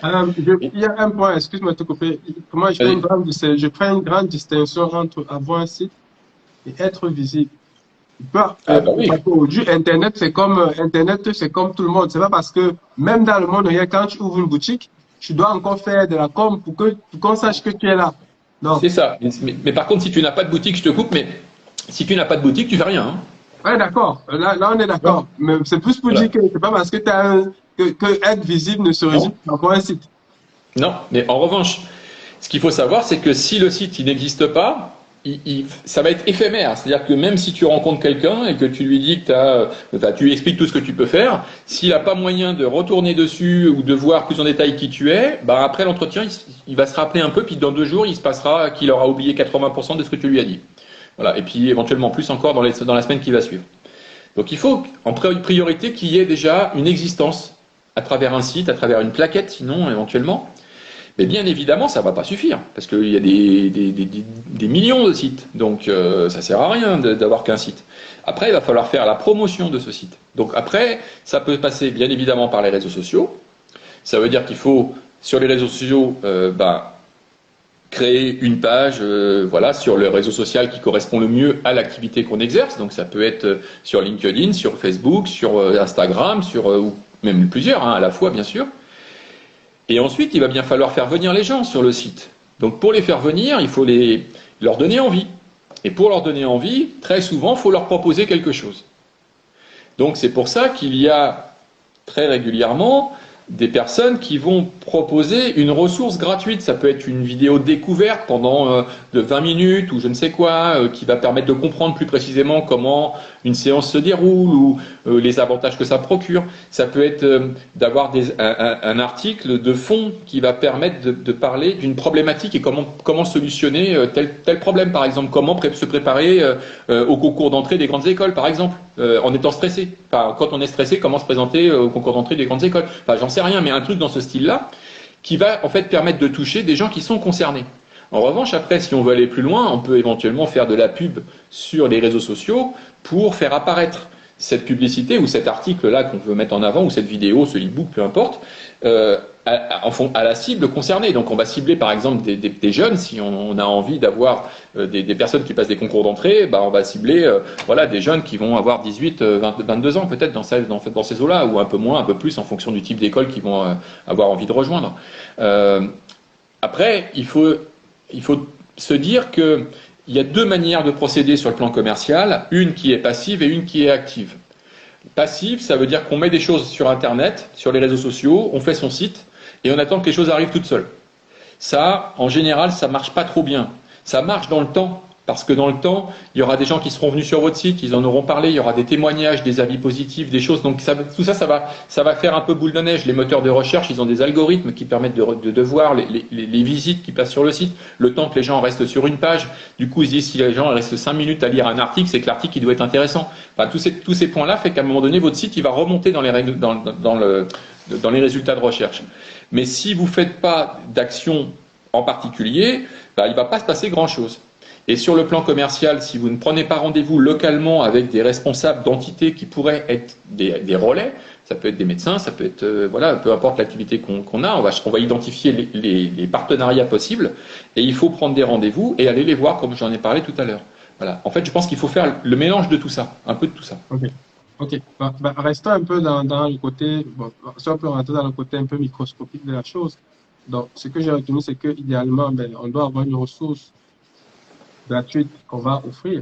Il y a un point, excuse-moi de te couper. Moi, je fais une grande distinction entre avoir un site et être visible. Ah bah oui. Parce qu'aujourd'hui, Internet, c'est comme tout le monde. C'est pas parce que même dans le monde réel, quand tu ouvres une boutique, tu dois encore faire de la com pour qu'on sache que tu es là. Non. C'est ça. Mais par contre, si tu n'as pas de boutique, je te coupe, mais si tu n'as pas de boutique, tu fais rien. Ouais, d'accord. Là, on est d'accord. Mais c'est plus pour dire que c'est pas parce que que être visible ne se résume pas à un site. Non, mais en revanche, ce qu'il faut savoir, c'est que si le site il n'existe pas, ça va être éphémère. C'est-à-dire que même si tu rencontres quelqu'un et que tu lui dis que tu lui expliques tout ce que tu peux faire, s'il n'a pas moyen de retourner dessus ou de voir plus en détail qui tu es, ben après l'entretien, il va se rappeler un peu, puis dans 2 jours, il se passera qu'il aura oublié 80% de ce que tu lui as dit. Voilà. Et puis éventuellement plus encore dans la semaine qui va suivre. Donc il faut en priorité qu'il y ait déjà une existence à travers un site, à travers une plaquette, sinon éventuellement. Mais bien évidemment, ça ne va pas suffire, parce qu'il y a des millions de sites, donc ça ne sert à rien d'avoir qu'un site. Après, il va falloir faire la promotion de ce site. Donc après, ça peut passer bien évidemment par les réseaux sociaux. Ça veut dire qu'il faut, sur les réseaux sociaux, créer une page voilà, sur le réseau social qui correspond le mieux à l'activité qu'on exerce. Donc ça peut être sur LinkedIn, sur Facebook, sur Instagram, ou même plusieurs, hein, à la fois bien sûr. Et ensuite, il va bien falloir faire venir les gens sur le site. Donc pour les faire venir, il faut leur donner envie. Et pour leur donner envie, très souvent, il faut leur proposer quelque chose. Donc c'est pour ça qu'il y a très régulièrement des personnes qui vont proposer une ressource gratuite. Ça peut être une vidéo découverte pendant de 20 minutes ou je ne sais quoi, qui va permettre de comprendre plus précisément comment une séance se déroule ou les avantages que ça procure. Ça peut être d'avoir un article de fond qui va permettre de parler d'une problématique et comment solutionner tel problème, par exemple. Comment se préparer au concours d'entrée des grandes écoles, par exemple, en étant stressé. Enfin, quand on est stressé, comment se présenter au concours d'entrée des grandes écoles. Enfin, j'en sais rien, mais un truc dans ce style-là qui va en fait permettre de toucher des gens qui sont concernés. En revanche, après, si on veut aller plus loin, on peut éventuellement faire de la pub sur les réseaux sociaux pour faire apparaître cette publicité ou cet article-là qu'on veut mettre en avant, ou cette vidéo, ce e-book, peu importe, à la cible concernée. Donc on va cibler par exemple des jeunes, si on a envie d'avoir des personnes qui passent des concours d'entrée, on va cibler voilà, des jeunes qui vont avoir 18, 22 ans peut-être dans ces eaux-là, ou un peu moins, un peu plus en fonction du type d'école qu'ils vont avoir envie de rejoindre. Après, il faut se dire qu'il y a deux manières de procéder sur le plan commercial, une qui est passive et une qui est active. Passive, ça veut dire qu'on met des choses sur Internet, sur les réseaux sociaux, on fait son site et on attend que les choses arrivent toutes seules. Ça, en général, ça marche pas trop bien. Ça marche dans le temps, parce que dans le temps, il y aura des gens qui seront venus sur votre site, ils en auront parlé, il y aura des témoignages, des avis positifs, des choses. Donc tout ça, ça va faire un peu boule de neige. Les moteurs de recherche, ils ont des algorithmes qui permettent de voir les visites qui passent sur le site, le temps que les gens restent sur une page. Du coup, ils se disent, si les gens restent 5 minutes à lire un article, c'est que l'article il doit être intéressant. Enfin, tous ces points-là fait qu'à un moment donné, votre site il va remonter dans les résultats de recherche. Mais si vous ne faites pas d'action en particulier, il ne va pas se passer grand-chose. Et sur le plan commercial, si vous ne prenez pas rendez-vous localement avec des responsables d'entités qui pourraient être des relais, ça peut être des médecins, ça peut être, voilà, peu importe l'activité qu'on a, on va identifier les partenariats possibles et il faut prendre des rendez-vous et aller les voir comme j'en ai parlé tout à l'heure. Voilà. En fait, je pense qu'il faut faire le mélange de tout ça, un peu de tout ça. Ok. Restons un peu dans le côté, si on peut rentrer dans le côté un peu microscopique de la chose. Donc, ce que j'ai retenu, c'est que idéalement, on doit avoir une ressource gratuite qu'on va offrir.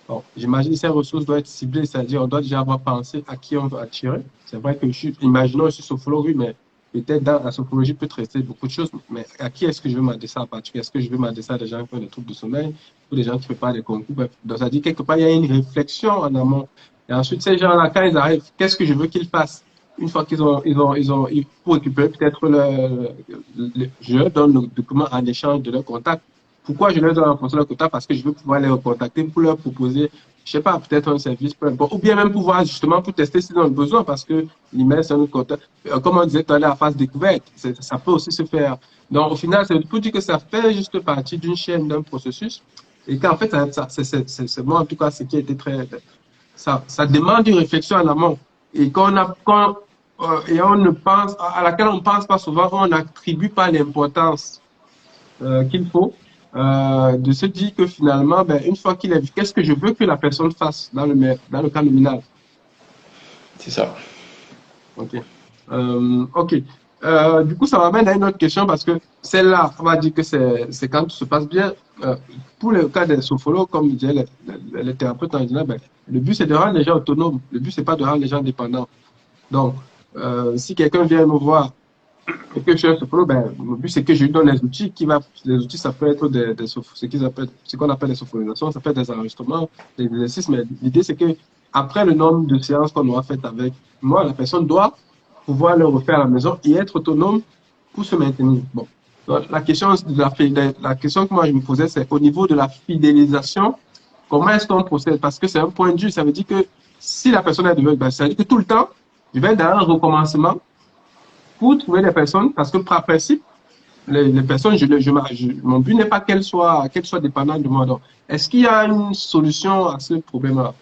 Bon, j'imagine que ces ressources doivent être ciblées, c'est-à-dire on doit déjà avoir pensé à qui on veut attirer. C'est vrai que imaginons, je suis sophrologue, mais peut-être dans la sophrologie peut traiter beaucoup de choses, mais à qui est-ce que je veux m'adresser en particulier? Est-ce que je veux m'adresser à des gens qui ont des troubles de sommeil ou des gens qui ne font pas des concours? Bref, donc ça dit quelque part, il y a une réflexion en amont. Et ensuite, ces gens-là, quand ils arrivent, qu'est-ce que je veux qu'ils fassent? Une fois qu'ils pour récupérer peut-être je leur donne le document en échange de leur contact. Pourquoi je leur donne en fonction de leur contact? Parce que je veux pouvoir les recontacter pour leur proposer, je sais pas, peut-être un service, peu importe. Ou bien même pouvoir justement pour tester s'ils ont besoin, parce que l'email, c'est un autre contact. Comme on disait tout à l'heure, à phase découverte, ça peut aussi se faire. Donc, au final, c'est pour dire que ça fait juste partie d'une chaîne, d'un processus. Et qu'en fait, c'est moi, en tout cas, ce qui a été ça demande une réflexion en amont. Et et on ne pense, à laquelle on ne pense pas souvent, on n'attribue pas l'importance qu'il faut. De se dire que finalement, une fois qu'il est vu, qu'est-ce que je veux que la personne fasse dans le cas nominal? C'est ça. Ok. Ok. Du coup, ça m'amène à une autre question parce que celle-là, on va dire que c'est quand tout se passe bien. Pour le cas des sophrologues, comme disaient les thérapeutes en général, le but c'est de rendre les gens autonomes. Le but c'est pas de rendre les gens dépendants. Donc, si quelqu'un vient me voir et que je suis un sophrologue, le but c'est que je lui donne les outils les outils, ça peut être ce qu'on appelle des sophronisations, ça peut être des enregistrements, des exercices, mais l'idée c'est que après le nombre de séances qu'on aura faites avec moi, la personne doit pouvoir le refaire à la maison et être autonome pour se maintenir. Donc, la question que moi je me posais, c'est au niveau de la fidélisation, comment est-ce qu'on procède? Parce que c'est un point de vue, ça veut dire que si la personne est aveugle, ben, ça veut dire que tout le temps, je vais dans un recommencement pour trouver les personnes, parce que par principe, les personnes, mon but n'est pas qu'elles soient dépendantes de moi. Donc, est-ce qu'il y a une solution à ce problème-là?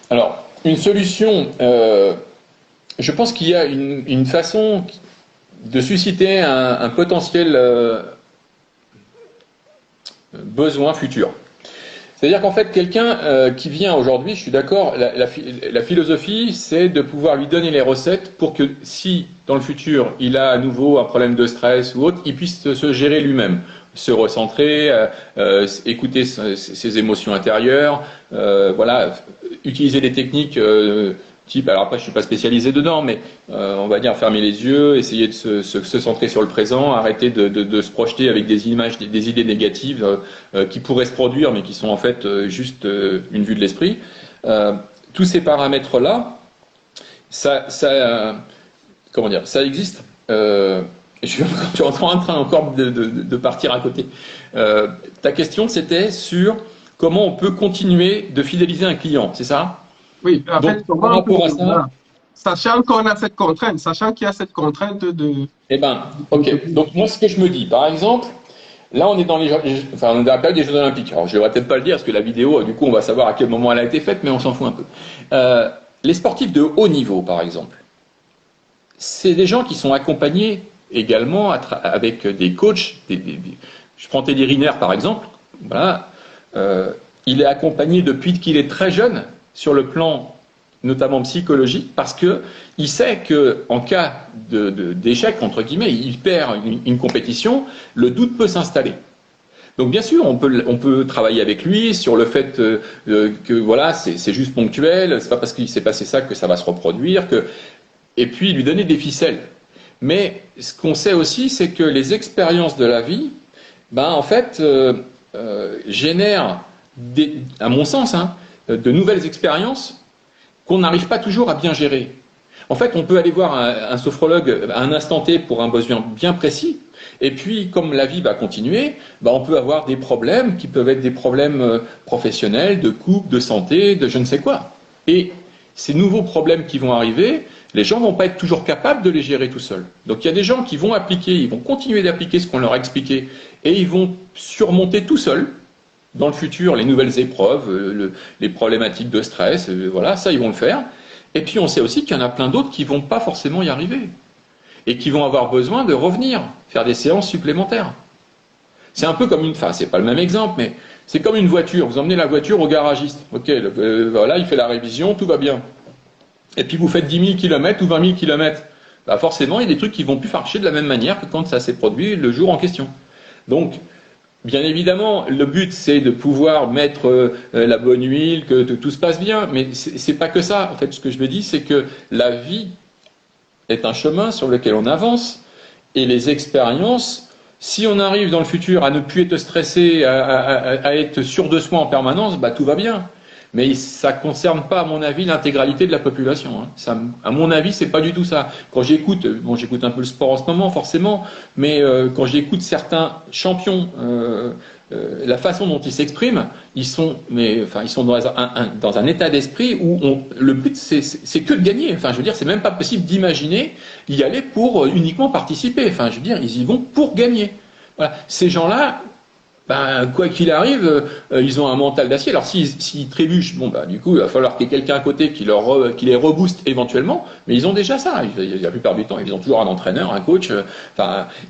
Alors, une solution, je pense qu'il y a une façon de susciter un potentiel besoin futur. C'est-à-dire qu'en fait, quelqu'un qui vient aujourd'hui, je suis d'accord, la philosophie, c'est de pouvoir lui donner les recettes pour que si, dans le futur, il a à nouveau un problème de stress ou autre, il puisse se gérer lui-même, se recentrer, écouter ses émotions intérieures, voilà, utiliser des techniques type, alors après je suis pas spécialisé dedans, mais on va dire fermer les yeux, essayer de se centrer sur le présent, arrêter de se projeter avec des images, des idées négatives qui pourraient se produire, mais qui sont en fait juste une vue de l'esprit. Tous ces paramètres-là, comment dire, ça existe. Je suis en train encore de partir à côté. Ta question, c'était sur comment on peut continuer de fidéliser un client, c'est ça? Oui, en Donc, fait, comment par rapport à ça, sachant qu'on a cette contrainte, sachant qu'il y a cette contrainte de... eh ben, ok. Donc, moi, ce que je me dis, par exemple, là, on est dans on est dans la période des Jeux Olympiques. Alors, je ne devrais peut-être pas le dire, parce que la vidéo, du coup, on va savoir à quel moment elle a été faite, mais on s'en fout un peu. Les sportifs de haut niveau, par exemple, c'est des gens qui sont accompagnés également avec des coachs. Je prends Teddy Riner, par exemple. Voilà. Il est accompagné depuis qu'il est très jeune sur le plan notamment psychologique, parce que il sait que en cas d'échec, entre guillemets, il perd une compétition, le doute peut s'installer. Donc bien sûr, on peut travailler avec lui sur le fait que voilà, c'est juste ponctuel, c'est pas parce qu'il s'est passé ça que ça va se reproduire, et puis lui donner des ficelles. Mais ce qu'on sait aussi, c'est que les expériences de la vie, ben en fait, génèrent, à mon sens, de nouvelles expériences qu'on n'arrive pas toujours à bien gérer. En fait, on peut aller voir un sophrologue à un instant T pour un besoin bien précis, et puis, comme la vie va continuer, on peut avoir des problèmes qui peuvent être des problèmes professionnels, de couple, de santé, de je ne sais quoi. Et ces nouveaux problèmes qui vont arriver, les gens vont pas être toujours capables de les gérer tout seuls. Donc, il y a des gens qui vont ils vont continuer d'appliquer ce qu'on leur a expliqué, et ils vont surmonter tout seuls, dans le futur, les nouvelles épreuves, les problématiques de stress, voilà, ça, ils vont le faire. Et puis, on sait aussi qu'il y en a plein d'autres qui vont pas forcément y arriver. Et qui vont avoir besoin de revenir, faire des séances supplémentaires. C'est un peu comme c'est pas le même exemple, mais c'est comme une voiture. Vous emmenez la voiture au garagiste. Ok, voilà, il fait la révision, tout va bien. Et puis, vous faites 10 000 km ou 20 000 km. Forcément, il y a des trucs qui vont plus marcher de la même manière que quand ça s'est produit le jour en question. Donc, bien évidemment, le but, c'est de pouvoir mettre la bonne huile, que tout se passe bien, mais c'est pas que ça. En fait, ce que je me dis, c'est que la vie est un chemin sur lequel on avance, et les expériences, si on arrive dans le futur à ne plus être stressé, à être sûr de soi en permanence, tout va bien. Mais ça ne concerne pas, à mon avis, l'intégralité de la population. Ça, à mon avis, c'est pas du tout ça. Quand j'écoute, j'écoute un peu le sport en ce moment, forcément, mais quand j'écoute certains champions, la façon dont ils s'expriment, ils sont dans un état d'esprit où le but, c'est que de gagner. Enfin, je veux dire, c'est même pas possible d'imaginer y aller pour uniquement participer. Enfin, je veux dire, ils y vont pour gagner. Voilà. Ces gens-là, quoi qu'il arrive, ils ont un mental d'acier. Alors s'ils trébuchent, du coup, il va falloir qu'il y ait quelqu'un à côté qui les rebooste éventuellement, mais ils ont déjà ça. La plupart du temps, ils ont toujours un entraîneur, un coach.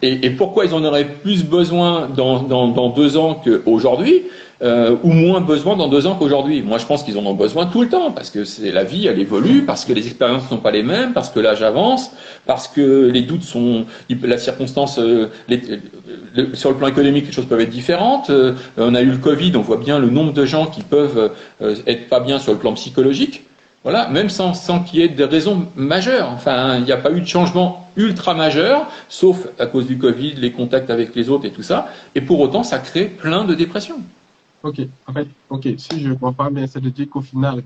Et pourquoi ils en auraient plus besoin dans 2 ans qu'aujourd'hui, ou moins besoin dans 2 ans qu'aujourd'hui? Moi, je pense qu'ils en ont besoin tout le temps, parce que la vie, elle évolue, parce que les expériences ne sont pas les mêmes, parce que l'âge avance, parce que les doutes la circonstance, sur le plan économique, les choses peuvent être différentes. On a eu le Covid, on voit bien le nombre de gens qui peuvent être pas bien sur le plan psychologique. Voilà, même sans qu'il y ait des raisons majeures. Enfin, il n'y a pas eu de changement ultra majeur, sauf à cause du Covid, les contacts avec les autres et tout ça. Et pour autant, ça crée plein de dépressions. Ok, en fait, si je comprends bien, c'est de dire qu'au final,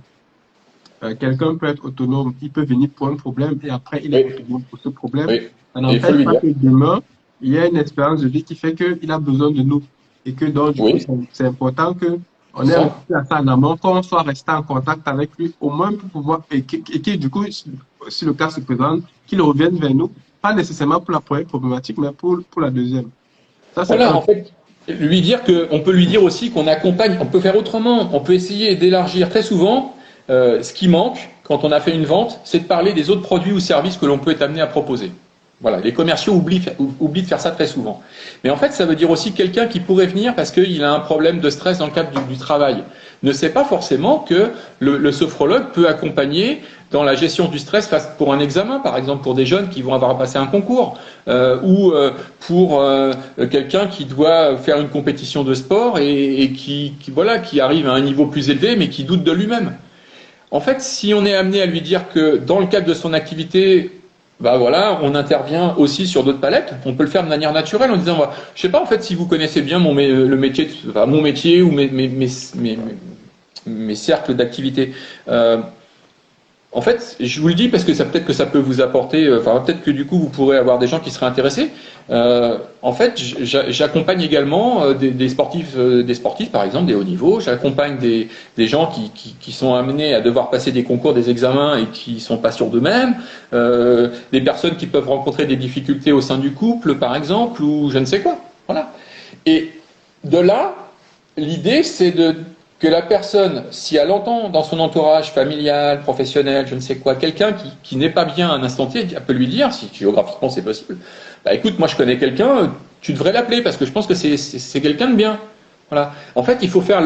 quelqu'un peut être autonome, il peut venir pour un problème et après il est autonome pour ce problème. Oui. Ça n'empêche pas que demain, il y a une expérience de vie qui fait qu'il a besoin de nous. Et que donc, du coup, c'est important que On est invité à ça en amont, qu'on soit resté en contact avec lui, au moins pour pouvoir, et qui, du coup, si le cas se présente, qu'il revienne vers nous, pas nécessairement pour la première problématique, mais pour la deuxième. Ça, c'est Voilà, un. en fait, lui dire que, on peut lui dire aussi qu'on accompagne, on peut faire autrement, on peut essayer d'élargir très souvent. Ce qui manque quand on a fait une vente, c'est de parler des autres produits ou services que l'on peut être amené à proposer. Voilà, les commerciaux oublient de faire ça très souvent. Mais en fait, ça veut dire aussi quelqu'un qui pourrait venir parce qu'il a un problème de stress dans le cadre du travail. Ne sait pas forcément que le sophrologue peut accompagner dans la gestion du stress pour un examen, par exemple pour des jeunes qui vont avoir à passer un concours, ou pour quelqu'un qui doit faire une compétition de sport et qui arrive à un niveau plus élevé mais qui doute de lui-même. En fait, si on est amené à lui dire que dans le cadre de son activité, bah voilà, on intervient aussi sur d'autres palettes. On peut le faire de manière naturelle en disant, bah, je sais pas en fait si vous connaissez bien le métier, enfin, mon métier ou mes cercles d'activité. En fait, je vous le dis parce que ça peut-être que ça peut vous apporter, enfin peut-être que du coup vous pourrez avoir des gens qui seraient intéressés. En fait, j'accompagne également des sportifs par exemple, des hauts niveaux. J'accompagne des gens qui sont amenés à devoir passer des concours, des examens et qui sont pas sûrs d'eux-mêmes. Des personnes qui peuvent rencontrer des difficultés au sein du couple, par exemple, ou je ne sais quoi. Voilà. Et de là, l'idée c'est que la personne, si elle entend dans son entourage familial, professionnel, je ne sais quoi, quelqu'un qui n'est pas bien à un instant T, elle peut lui dire, si géographiquement c'est possible, bah écoute, moi je connais quelqu'un, tu devrais l'appeler parce que je pense que c'est quelqu'un de bien. Voilà. En fait, il faut faire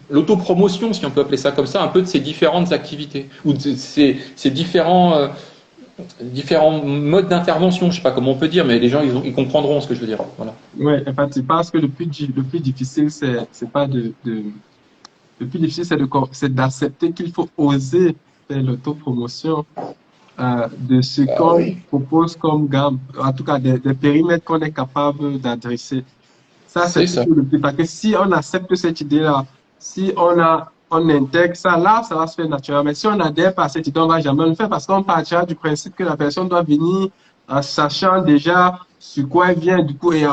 l'autopromotion, si on peut appeler ça comme ça, un peu de ces différentes activités ou de ces différents modes d'intervention. Je ne sais pas comment on peut dire, mais les gens ils comprendront ce que je veux dire. Voilà. Ouais, en fait, je pense que le plus difficile, c'est pas le plus difficile, c'est d'accepter qu'il faut oser faire l'autopromotion de ce Ah qu'on oui, propose comme gamme, en tout cas des périmètres qu'on est capable d'adresser. Ça, c'est c'est ça. plutôt le plus. Parce que si on accepte cette idée-là, si on intègre ça, là, ça va se faire naturellement. Mais si on n'adhère pas à cette idée, on ne va jamais le faire parce qu'on partira du principe que la personne doit venir en sachant déjà sur quoi elle vient, du coup, et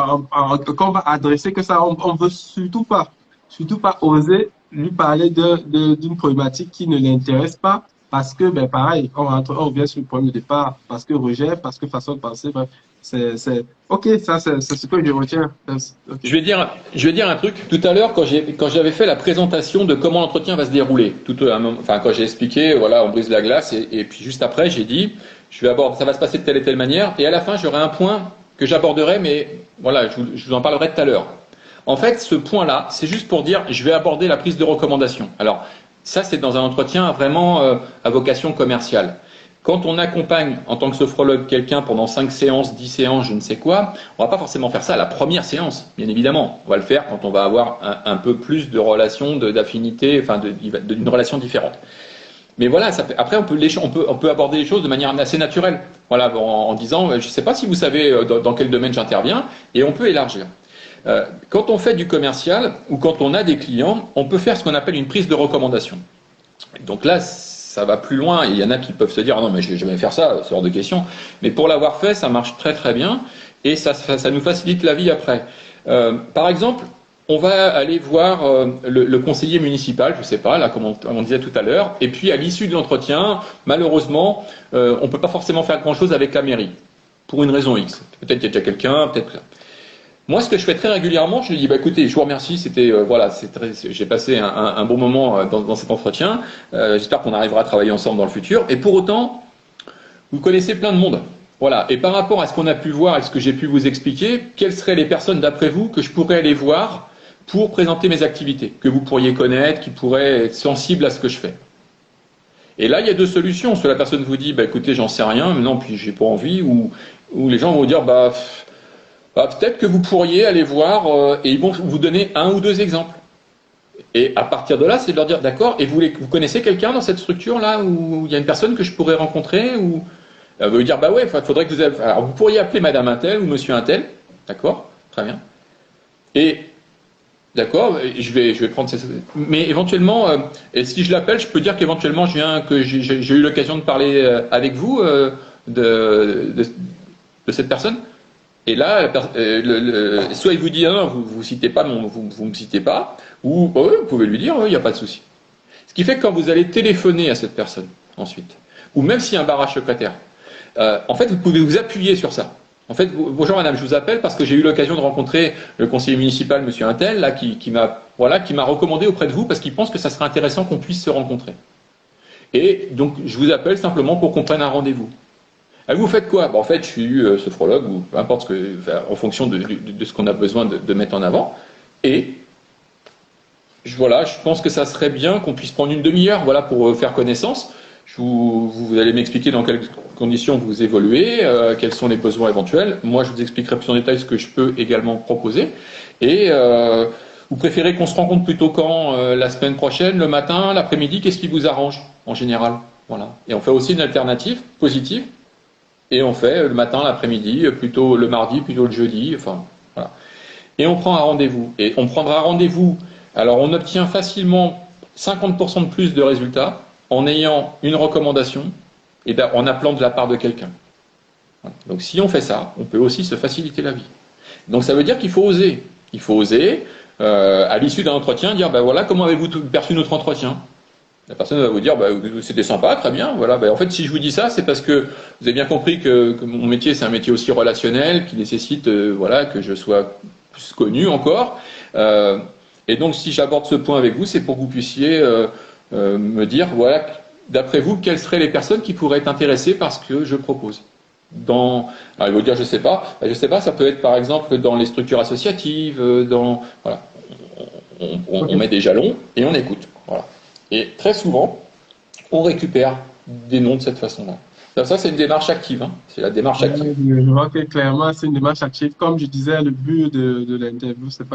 qu'on va adresser que ça, on veut surtout pas oser lui parler d'une problématique qui ne l'intéresse pas parce que, ben, pareil, on revient sur le point de départ, parce que rejet, parce que façon de penser, bref, ok, ça, c'est ce que je retiens. Ok. Je vais dire un truc. Tout à l'heure, quand j'avais fait la présentation de comment l'entretien va se dérouler, enfin, quand j'ai expliqué, voilà, on brise la glace, et puis juste après, j'ai dit, ça va se passer de telle et telle manière, et à la fin, j'aurai un point que j'aborderai, mais voilà, je vous en parlerai tout à l'heure. En fait, ce point-là, c'est juste pour dire, je vais aborder la prise de recommandation. Alors, ça, c'est dans un entretien vraiment à vocation commerciale. Quand on accompagne en tant que sophrologue quelqu'un pendant 5 séances, 10 séances, je ne sais quoi, on va pas forcément faire ça à la première séance, bien évidemment. On va le faire quand on va avoir un peu plus de relations, d'affinité, enfin d'une relation différente. Mais voilà, après on peut aborder les choses de manière assez naturelle. Voilà, en disant, je ne sais pas si vous savez dans quel domaine j'interviens, et on peut élargir. Quand on fait du commercial ou quand on a des clients, on peut faire ce qu'on appelle une prise de recommandation. Donc là, ça va plus loin. Il y en a qui peuvent se dire ah non mais je vais jamais faire ça, c'est hors de question. Mais pour l'avoir fait, ça marche très très bien et ça nous facilite la vie après. Par exemple, on va aller voir le conseiller municipal, je sais pas, là comme on disait tout à l'heure, et puis à l'issue de l'entretien, malheureusement, on peut pas forcément faire grand chose avec la mairie pour une raison X. Peut-être qu'il y a déjà quelqu'un, peut-être. Moi, ce que je fais très régulièrement, je lui dis, bah écoutez, je vous remercie, j'ai passé un bon moment dans cet entretien. J'espère qu'on arrivera à travailler ensemble dans le futur. Et pour autant, vous connaissez plein de monde. Voilà. Et par rapport à ce qu'on a pu voir et ce que j'ai pu vous expliquer, quelles seraient les personnes d'après vous que je pourrais aller voir pour présenter mes activités, que vous pourriez connaître, qui pourraient être sensibles à ce que je fais. Et là, il y a deux solutions. Soit la personne vous dit, bah écoutez, j'en sais rien, mais non, puis j'ai pas envie, ou les gens vont vous dire, bah peut-être que vous pourriez aller voir et ils vont vous donner un ou deux exemples. Et à partir de là, c'est de leur dire d'accord, et vous connaissez quelqu'un dans cette structure-là où il y a une personne que je pourrais rencontrer ou vous dire bah ouais, faudrait que alors vous pourriez appeler Madame Untel ou Monsieur Untel, d'accord, très bien. Et d'accord, je vais prendre ces. Mais éventuellement, et si je l'appelle, je peux dire qu'éventuellement que j'ai eu l'occasion de parler avec vous de cette personne. Et là, soit il vous dit, ah non, vous citez pas, vous me citez pas, ou bah ouais, vous pouvez lui dire, il n'y a pas de souci. Ce qui fait que quand vous allez téléphoner à cette personne, ensuite, ou même s'il y a un barrage secrétaire, en fait, vous pouvez vous appuyer sur ça. En fait, bonjour madame, je vous appelle parce que j'ai eu l'occasion de rencontrer le conseiller municipal, monsieur Untel, là, qui m'a recommandé auprès de vous parce qu'il pense que ça serait intéressant qu'on puisse se rencontrer. Et donc, je vous appelle simplement pour qu'on prenne un rendez-vous. Ah, vous faites quoi? En fait, je suis sophrologue, ou peu importe en fonction de ce qu'on a besoin de mettre en avant. Et voilà, je pense que ça serait bien qu'on puisse prendre une demi-heure, voilà, pour faire connaissance. Vous allez m'expliquer dans quelles conditions vous évoluez, quels sont les besoins éventuels. Moi, je vous expliquerai plus en détail ce que je peux également proposer. Et vous préférez qu'on se rencontre plutôt quand? La semaine prochaine, le matin, l'après-midi? Qu'est-ce qui vous arrange en général? Voilà. Et on fait aussi une alternative positive. Et on fait le matin, l'après-midi, plutôt le mardi, plutôt le jeudi. Enfin, voilà. Et on prend un rendez-vous. Et on prendra un rendez-vous. Alors, on obtient facilement 50% de plus de résultats en ayant une recommandation et en appelant de la part de quelqu'un. Donc si on fait ça, on peut aussi se faciliter la vie. Donc ça veut dire qu'il faut oser. Il faut oser, à l'issue d'un entretien, dire, voilà, comment avez-vous perçu notre entretien? La personne va vous dire, c'était sympa, très bien. Voilà. En fait, si je vous dis ça, c'est parce que vous avez bien compris que mon métier, c'est un métier aussi relationnel, qui nécessite voilà, que je sois plus connu encore. Et donc, si j'aborde ce point avec vous, c'est pour que vous puissiez me dire, voilà, d'après vous, quelles seraient les personnes qui pourraient être intéressées par ce que je propose. Alors, il va dire, je sais pas. Je sais pas, ça peut être par exemple dans les structures associatives, voilà. On met des jalons et on écoute. Voilà. Et très souvent, on récupère des noms de cette façon-là. Ça, c'est une démarche active. Hein. C'est la démarche active. Je vois que clairement, c'est une démarche active. Comme je disais, le but de l'interview, c'est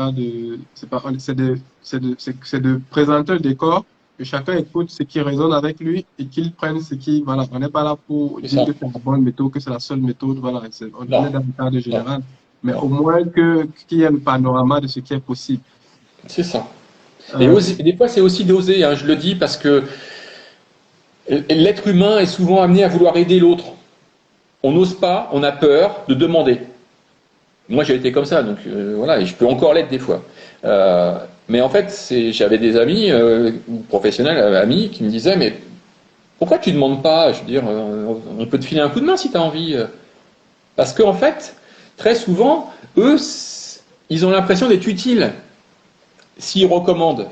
de présenter le décor, que chacun écoute ce qui résonne avec lui et qu'il prenne ce qui, voilà, on n'est pas là pour dire que c'est la bonne méthode, que c'est la seule méthode, voilà, on est dans le cadre général, mais au moins qu'il y ait le panorama de ce qui est possible. C'est ça. Et des fois, c'est aussi d'oser, hein, je le dis, parce que l'être humain est souvent amené à vouloir aider l'autre. On n'ose pas, on a peur de demander. Moi, j'ai été comme ça, donc voilà, et je peux encore l'être des fois. Mais en fait, j'avais des amis, professionnels, amis, qui me disaient, mais pourquoi tu ne demandes pas? Je veux dire, on peut te filer un coup de main si tu as envie. Parce qu'en fait, très souvent, eux, ils ont l'impression d'être utiles s'ils recommandent.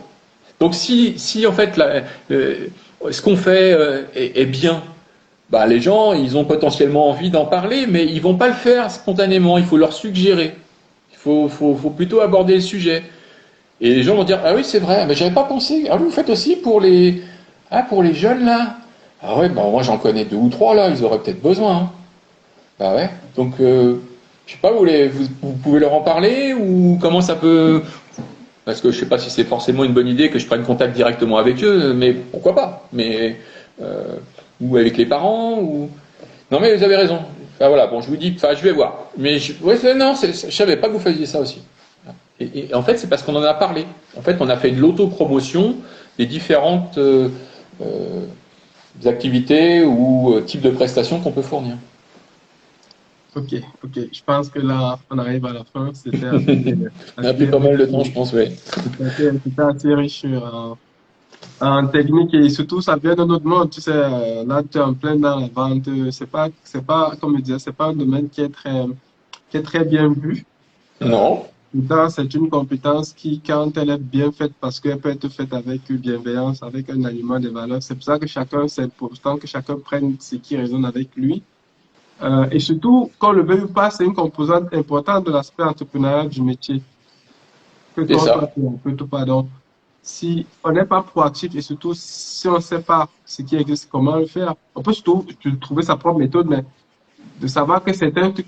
Donc si en fait ce qu'on fait est bien, les gens ils ont potentiellement envie d'en parler, mais ils vont pas le faire spontanément. Il faut leur suggérer. Il faut plutôt aborder le sujet. Et les gens vont dire, ah oui c'est vrai, mais j'avais pas pensé. Ah oui, vous faites aussi pour les jeunes là. Ah ouais, moi j'en connais 2 ou 3 là, ils auraient peut-être besoin. Hein. Bah ouais. Donc je sais pas, vous pouvez leur en parler ou comment ça peut. Parce que je ne sais pas si c'est forcément une bonne idée que je prenne contact directement avec eux, mais pourquoi pas? Mais ou avec les parents, ou non mais vous avez raison. Enfin voilà, bon je vous dis, je vais voir. Mais je savais pas que vous faisiez ça aussi. Et en fait c'est parce qu'on en a parlé. En fait on a fait de l'autopromotion des différentes activités ou types de prestations qu'on peut fournir. Ok. Je pense que là, on arrive à la fin. C'était on a pris pas mal de temps, je pense, oui. C'était assez riche en technique et surtout, ça vient de notre monde. Tu sais, là, tu es en plein dans la vente. C'est pas, comme je disais, c'est pas un domaine qui est très bien vu. Non. Pourtant, c'est une compétence qui, quand elle est bien faite, parce qu'elle peut être faite avec bienveillance, avec un aliment de valeur, c'est pour ça que c'est important que chacun prenne ce qui résonne avec lui. Et surtout, qu'on le veuille ou pas, c'est une composante importante de l'aspect entrepreneurial du métier. Pardon. Si on n'est pas proactif et surtout si on ne sait pas ce qui existe, comment le faire, on peut surtout trouver sa propre méthode, mais de savoir que certains trucs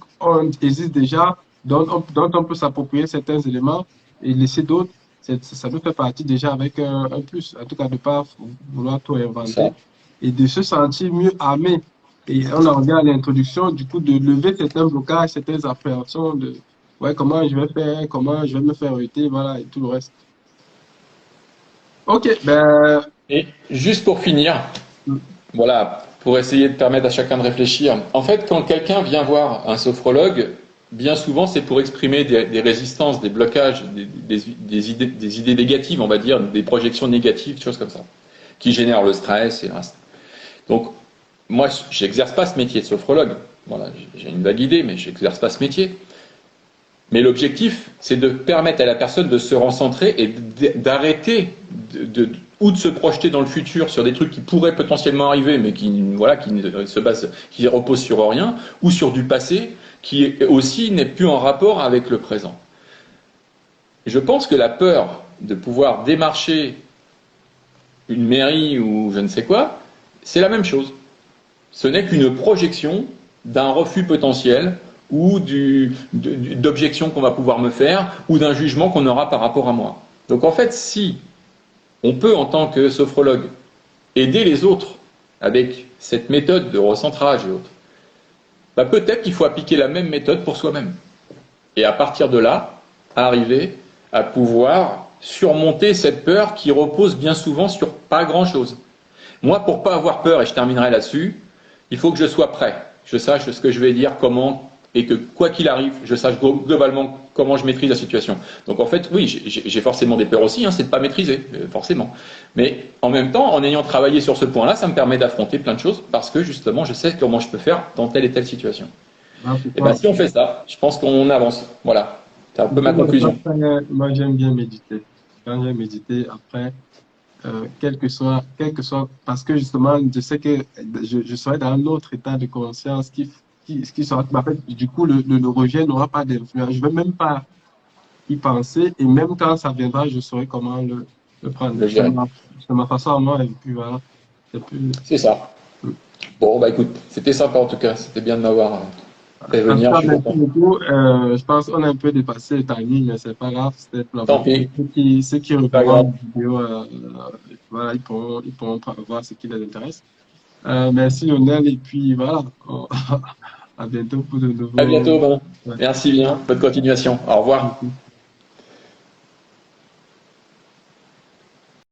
existent déjà, dont on peut s'approprier certains éléments et laisser d'autres, ça peut faire partie déjà avec un plus. En tout cas, de ne pas vouloir tout inventer et de se sentir mieux armé. Et on en revient à l'introduction, du coup, de lever certains blocages, certaines appréhensions de comment je vais faire, comment je vais me faire arrêter, voilà, et tout le reste. Ok, Et juste pour finir, voilà, pour essayer de permettre à chacun de réfléchir. En fait, quand quelqu'un vient voir un sophrologue, bien souvent, c'est pour exprimer des résistances, des blocages, des idées négatives, on va dire, des projections négatives, des choses comme ça, qui génèrent le stress et le reste. Donc, moi, j'exerce pas ce métier de sophrologue. Voilà, j'ai une vague idée, mais j'exerce pas ce métier. Mais l'objectif, c'est de permettre à la personne de se recentrer et d'arrêter ou de se projeter dans le futur sur des trucs qui pourraient potentiellement arriver, mais qui reposent sur rien, ou sur du passé qui aussi n'est plus en rapport avec le présent. Et je pense que la peur de pouvoir démarcher une mairie ou je ne sais quoi, c'est la même chose. Ce n'est qu'une projection d'un refus potentiel ou d'objection qu'on va pouvoir me faire ou d'un jugement qu'on aura par rapport à moi. Donc en fait, si on peut, en tant que sophrologue, aider les autres avec cette méthode de recentrage et autres, bah peut-être qu'il faut appliquer la même méthode pour soi-même. Et à partir de là, arriver à pouvoir surmonter cette peur qui repose bien souvent sur pas grand-chose. Moi, pour pas avoir peur, et je terminerai là-dessus, il faut que je sois prêt. Je sache ce que je vais dire, comment, et que quoi qu'il arrive, je sache globalement comment je maîtrise la situation. Donc en fait, oui, j'ai forcément des peurs aussi, c'est de pas maîtriser, forcément. Mais en même temps, en ayant travaillé sur ce point-là, ça me permet d'affronter plein de choses parce que justement, je sais comment je peux faire dans telle et telle situation. Et bien, si on fait ça, je pense qu'on avance. Voilà, c'est un peu ma conclusion. Moi, j'aime bien méditer. Quand j'aime méditer, après, quel que soit, parce que justement, je sais que je serai dans un autre état de conscience qui sera, en fait, du coup, le rejet n'aura pas d'influence. Je ne vais même pas y penser, et même quand ça viendra, je saurai comment le prendre. C'est ma façon à moi, et puis voilà. C'est ça. Bon, bah écoute, c'était sympa en tout cas, c'était bien de m'avoir fait venir. Je pense qu'on a un peu dépassé le timing, mais c'est pas grave. Tant pis. Ceux qui regardent la vidéo, voilà, ils pourront voir ce qui les intéresse. Merci Lionel, et puis voilà, à bientôt pour de nouveaux. À bientôt, Ben. Merci bien, bonne continuation. Au revoir.